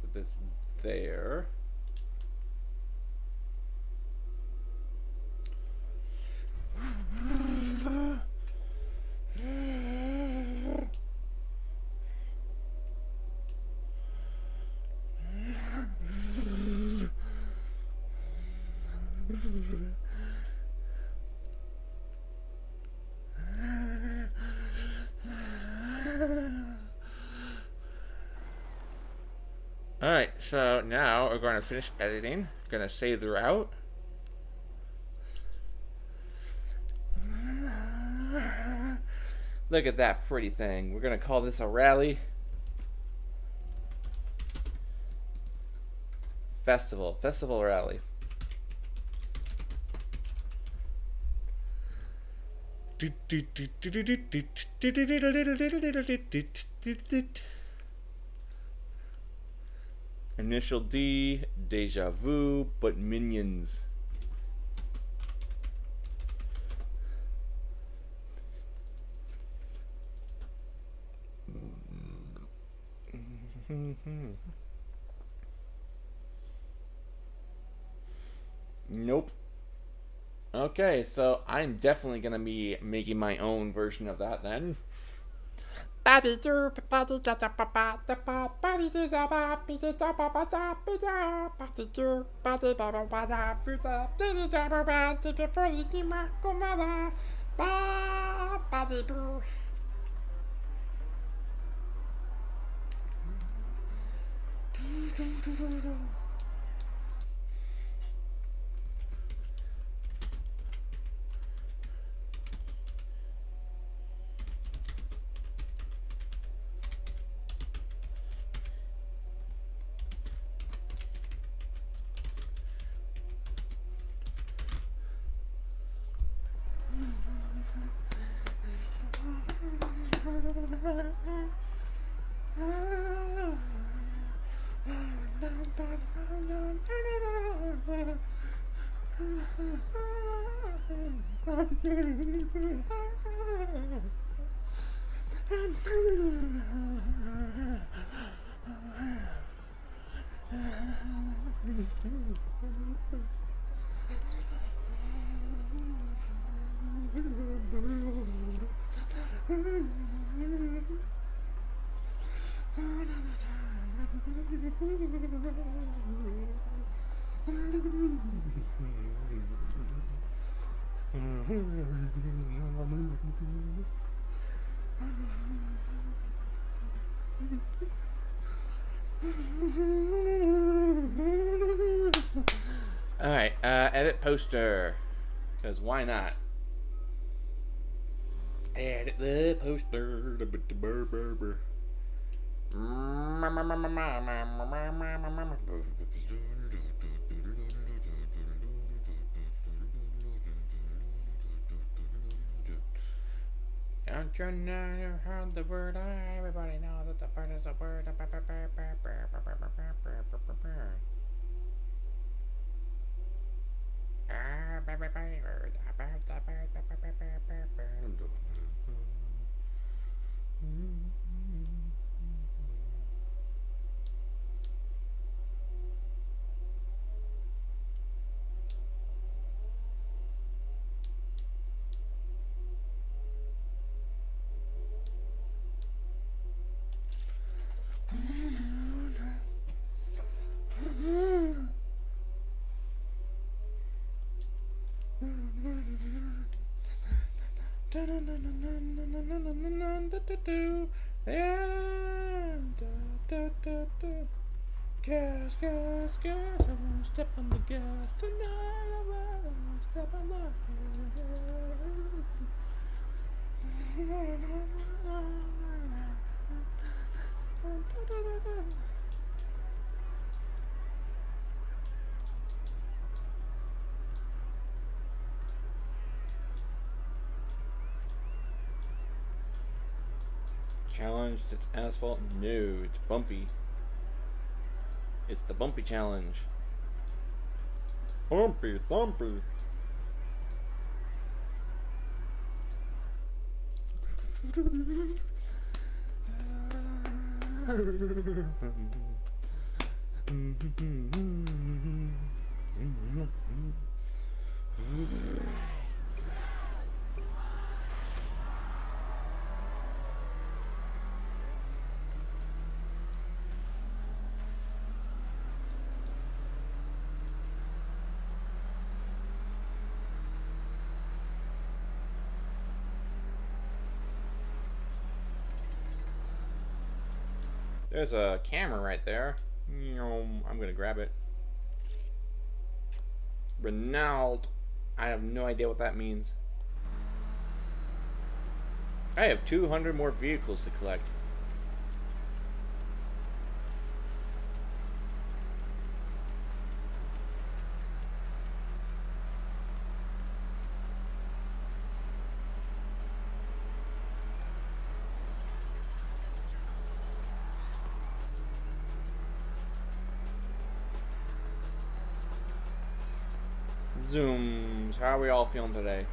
Put this there. Alright, so now we're going to finish editing. Going to save the route. Look at that pretty thing. We're going to call this a rally. Festival rally. Initial D, deja vu, but minions. Nope. Okay, so I'm definitely gonna be making my own version of that then. Alright, edit poster. Because why not? Edit the poster. Don't you know how the word? Everybody knows that the bird is a word. Gas, gas, gas, I wanna step on the gas tonight. I wanna step on the gas. Challenged, it's asphalt? No, it's bumpy. It's the bumpy challenge. Bumpy, thumpy. There's a camera right there. I'm gonna grab it. Renault. I have no idea what that means. I have 200 more vehicles to collect. Zooms. How are we all feeling today?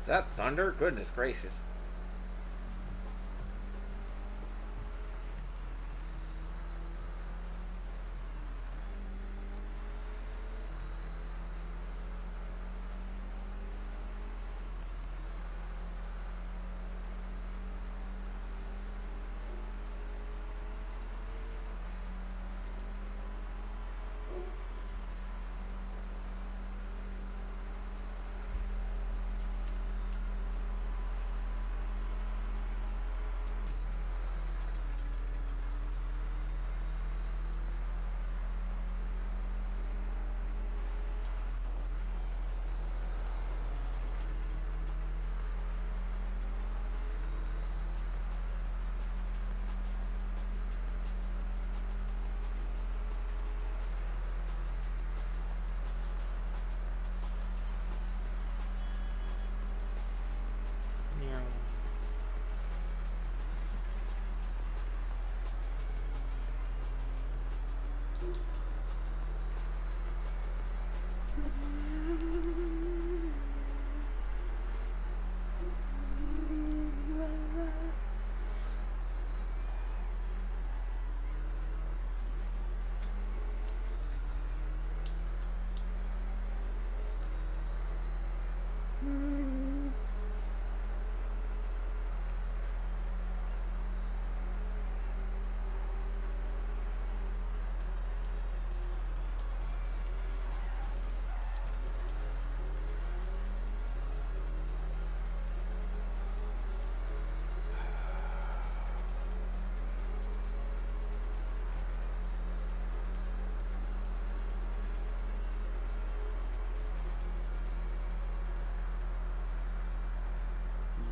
Is that thunder? Goodness gracious.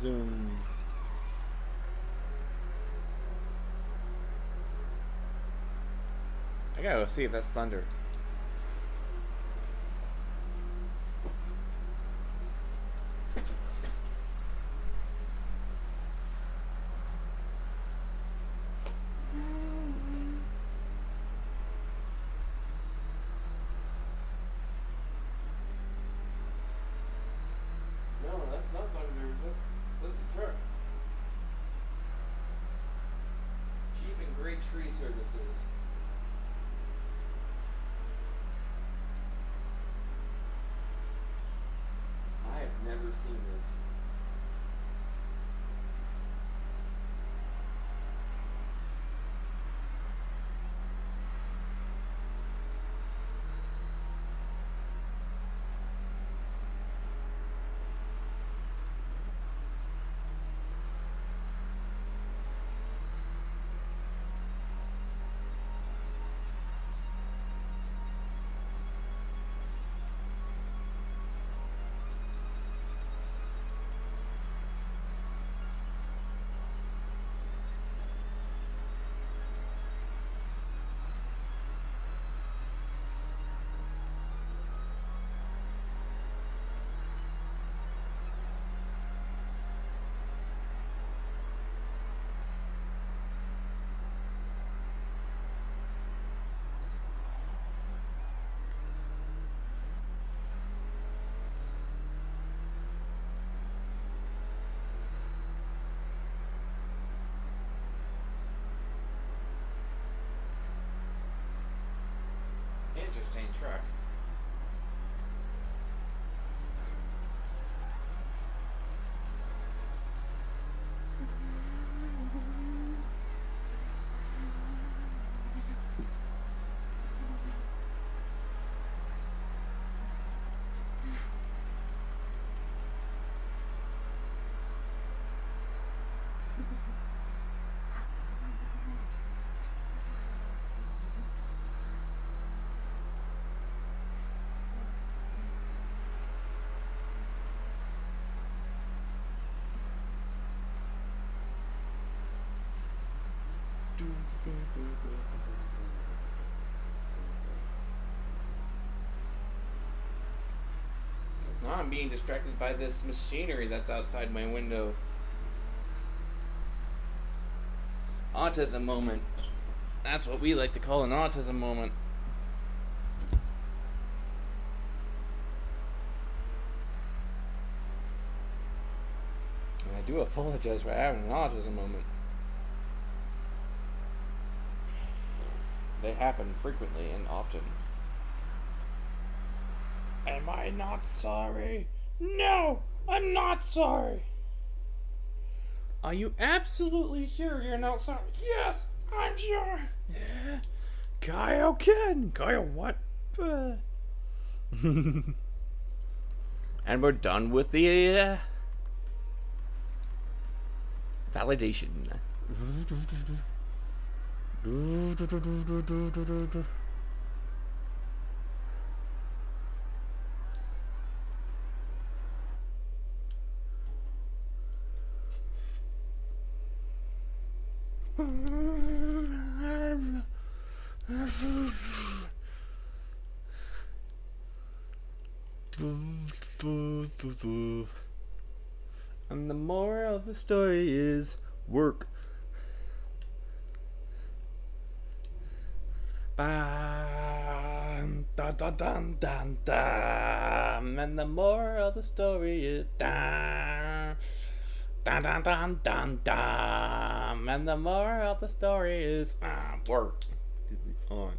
Zoom. I gotta go see if that's thunder. No, that's not thunder. That's a truck. Cheap and great tree services. I have never seen this. Interesting truck. Now I'm being distracted by this machinery that's outside my window. Autism moment. That's what we like to call an autism moment. And I do apologize for having an autism moment. They happen frequently and often. Am I not sorry? No, I'm not sorry. Are you absolutely sure you're not sorry? Yes, I'm sure. Yeah. Kyle can. Kyle what? And we're done with the validation. And the moral of the story is work. Bam, dun, dun, dun, dun, dun. And the moral of the story is dun, dun, dun, dun, dun, dun. And the moral of the story is work. On.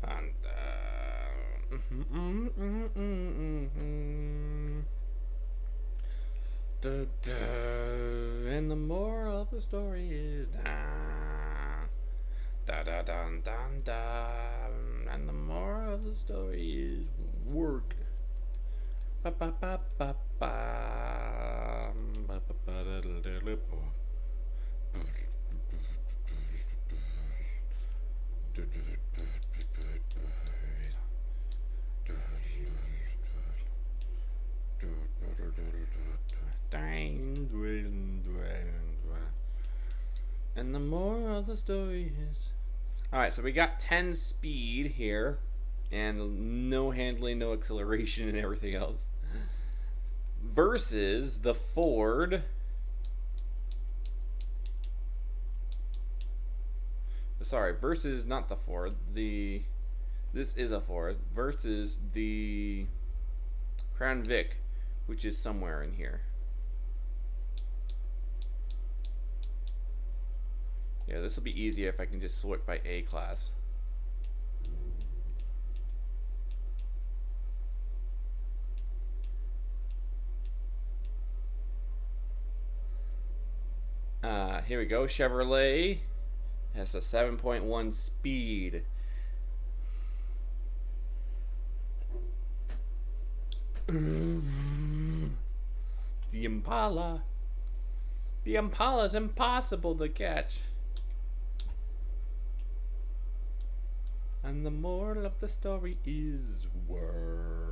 And and the moral of the story is da da dun dun dun. And the moral of the story is work. Ba ba ba ba ba. Ba ba ba da da da da. And the moral of the story is... Alright, so we got 10 speed here. And no handling, no acceleration, and everything else. Versus the Ford. Sorry, versus not the Ford. This is a Ford. Versus the Crown Vic, which is somewhere in here. Yeah, this will be easier if I can just sort by A class. Here we go. Chevrolet has a 7.1 speed. The Impala. The Impala is impossible to catch. And the moral of the story is war.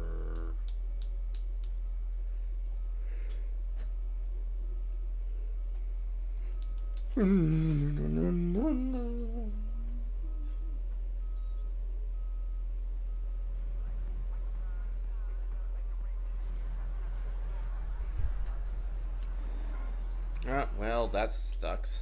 Well, that sucks.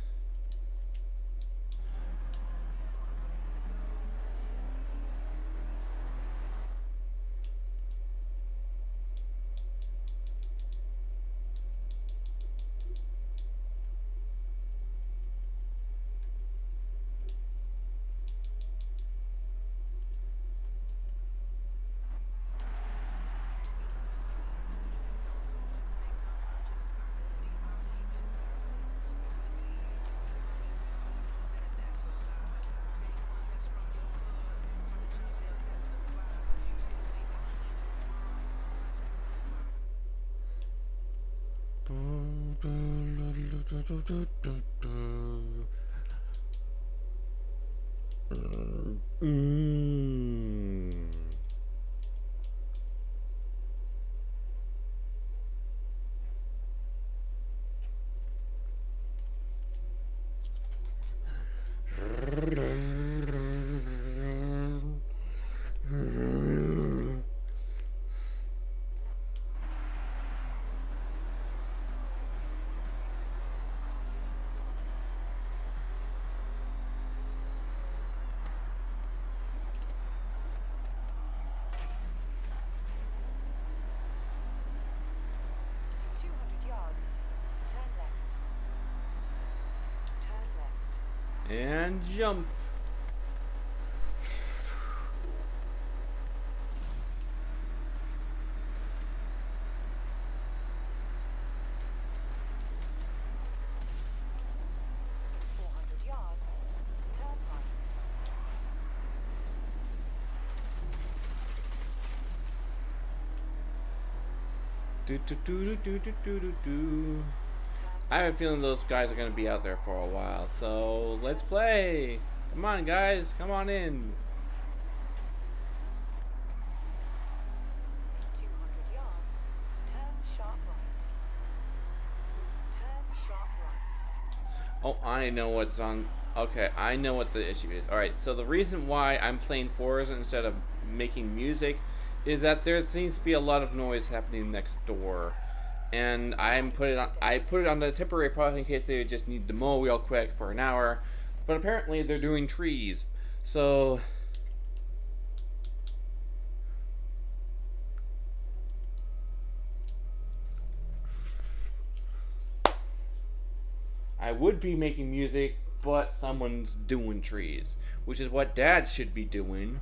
And jump. Do, do, do, do, do, do, do, do. I have a feeling those guys are going to be out there for a while, so let's play. Come on, guys, come on in. 200 yards, turn sharp right. Turn sharp right. Oh, I know what's on. Okay, I know what the issue is. Alright, so the reason why I'm playing Forza instead of making music is that there seems to be a lot of noise happening next door. And I put it on the temporary pause in case they just need to mow real quick for an hour. But apparently they're doing trees. So I would be making music, but someone's doing trees, which is what Dad should be doing.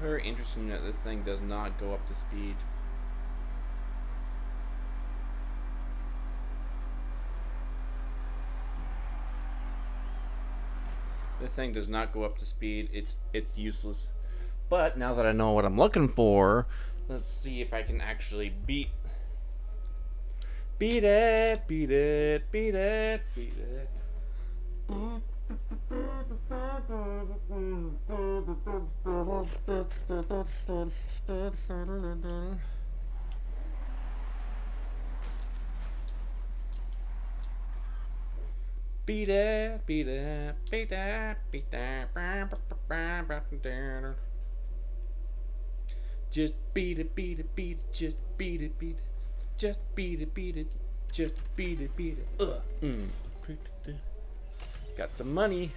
very interesting that this thing does not go up to speed. This thing does not go up to speed. It's useless. But now that I know what I'm looking for, let's see if I can actually beat it, beat it, beat it, beat it. Beat it, beat it, beat it, beat it. Just beat it, beat it, beat it, just beat it, beat it. Just beat it, beat it, just beat it, beat it. Got some money.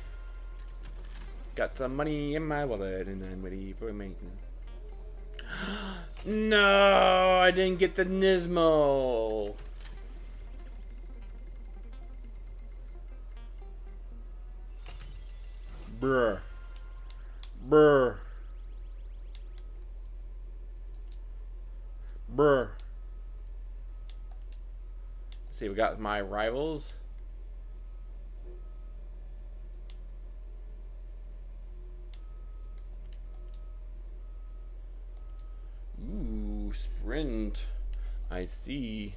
Got some money in my wallet and I'm ready for maintenance. No, I didn't get the Nismo. Bruh. Bruh. Bruh. Let's see, we got my rivals. Ooh, sprint. I see.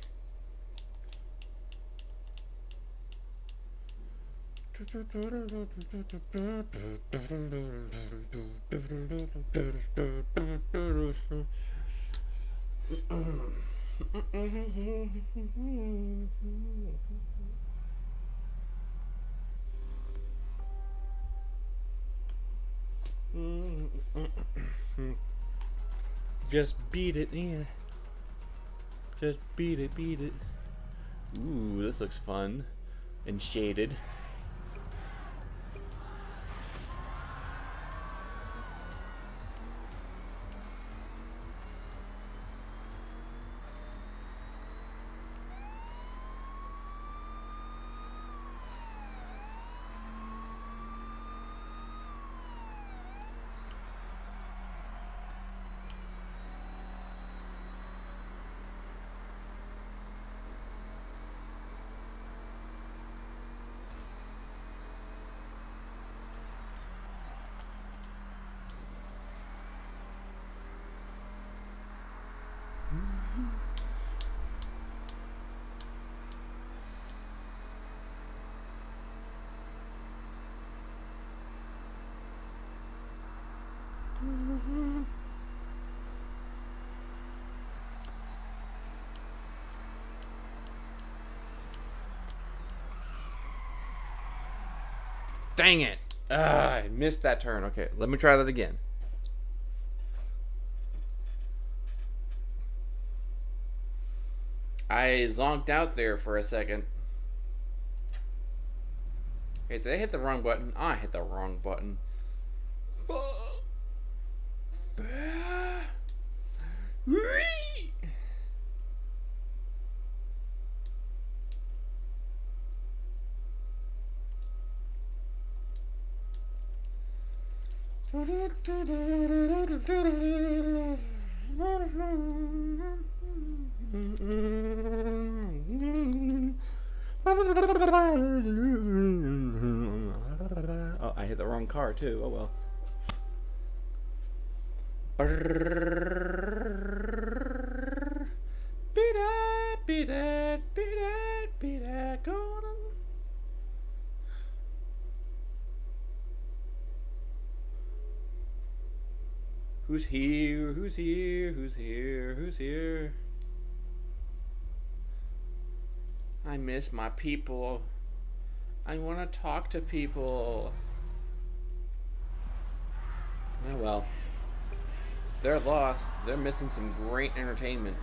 Just beat it, yeah. Just beat it, beat it. Ooh, this looks fun and shaded. Dang it! I missed that turn. Okay, let me try that again. I zonked out there for a second. Okay, did I hit the wrong button? I hit the wrong button. Oh, I hit the wrong car too. Oh well. Beat it, beat it, beat it, beat it, go on. Who's here? Who's here? Who's here? Who's here? I miss my people. I want to talk to people. Oh well. They're lost. They're missing some great entertainment.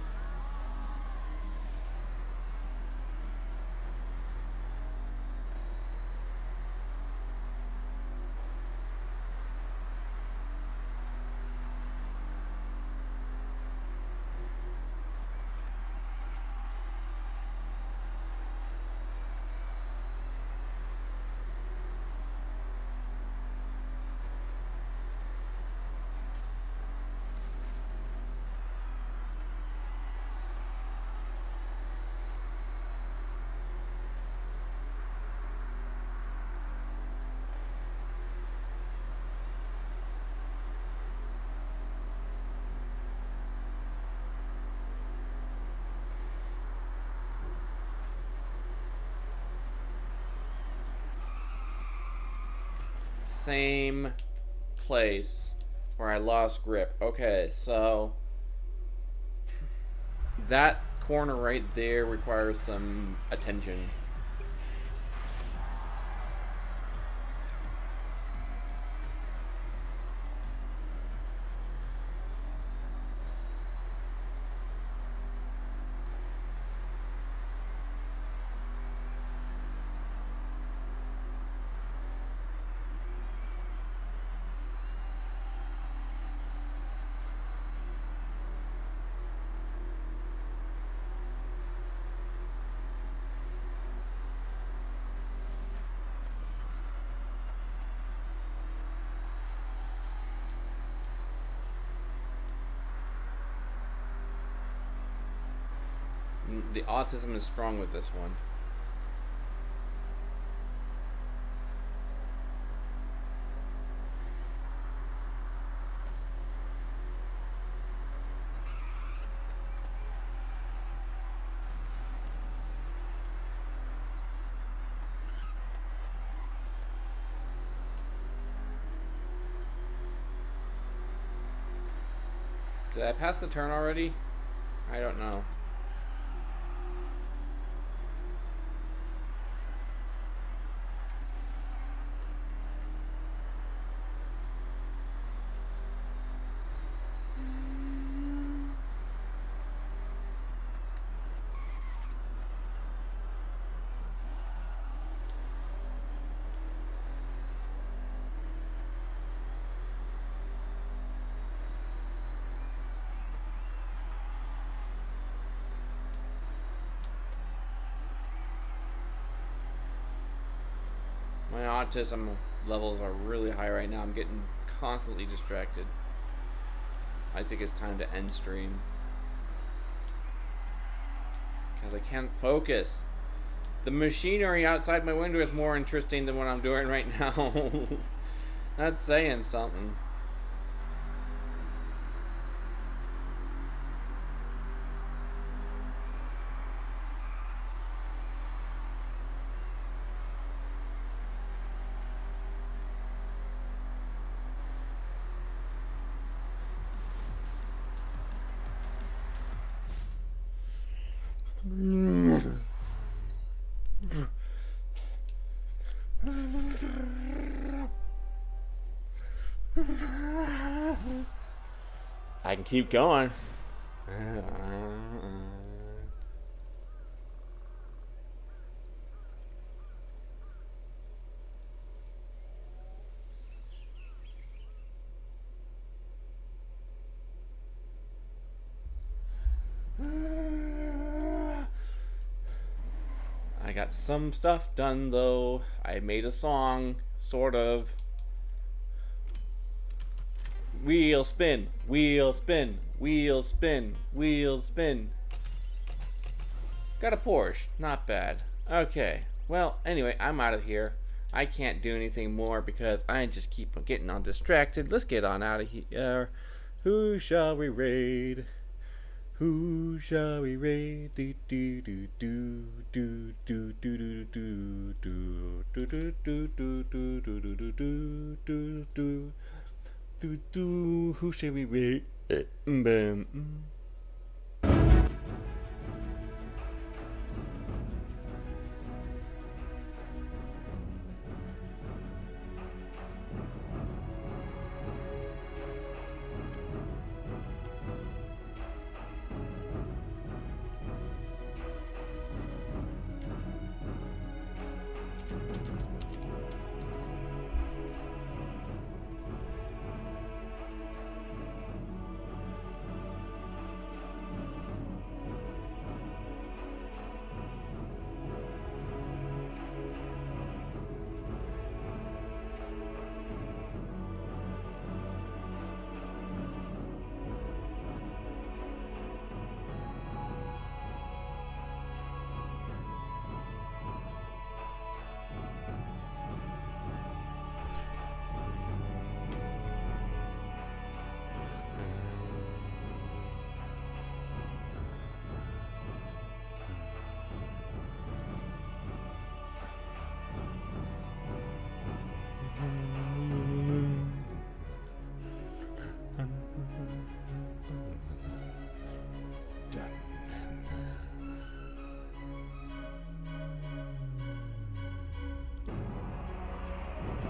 same place where I lost grip. Okay, so that corner right there requires some attention. The autism is strong with this one. Did I pass the turn already? I don't know. My autism levels are really high right now. I'm getting constantly distracted. I think it's time to end stream. Because I can't focus. The machinery outside my window is more interesting than what I'm doing right now. That's saying something. I can keep going. I got some stuff done though. I made a song, sort of. Wheel spin, wheel spin, wheel spin, wheel spin. Got a Porsche, not bad. Okay, well, anyway, I'm out of here. I can't do anything more because I just keep getting on distracted. Let's get on out of here. Who shall we raid? Who shall we raid? Do do do do do do do do do do do do do do do do do do do. Who shall we raid?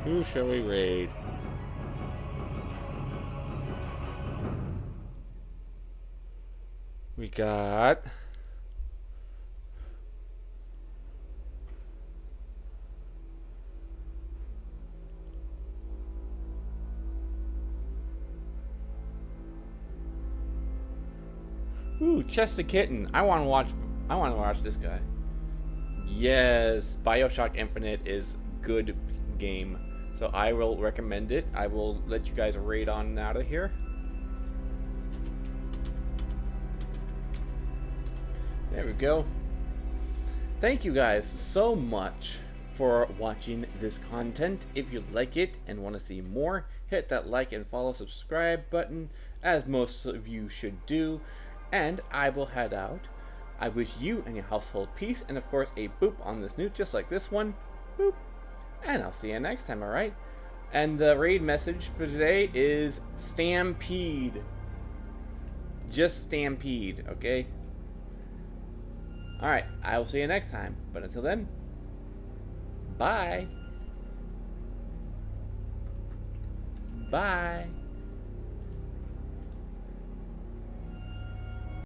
Who shall we raid? We got... Ooh, Chester Kitten. I want to watch this guy. Yes, BioShock Infinite is good game. So I will recommend it. I will let you guys raid on out of here. There we go. Thank you guys so much for watching this content. If you like it and want to see more, hit that like and follow subscribe button, as most of you should do. And I will head out. I wish you and your household peace, and of course a boop on this newt just like this one. Boop. And I'll see you next time, alright? And the raid message for today is Stampede. Just Stampede, okay? Alright, I will see you next time. But until then, bye. Bye.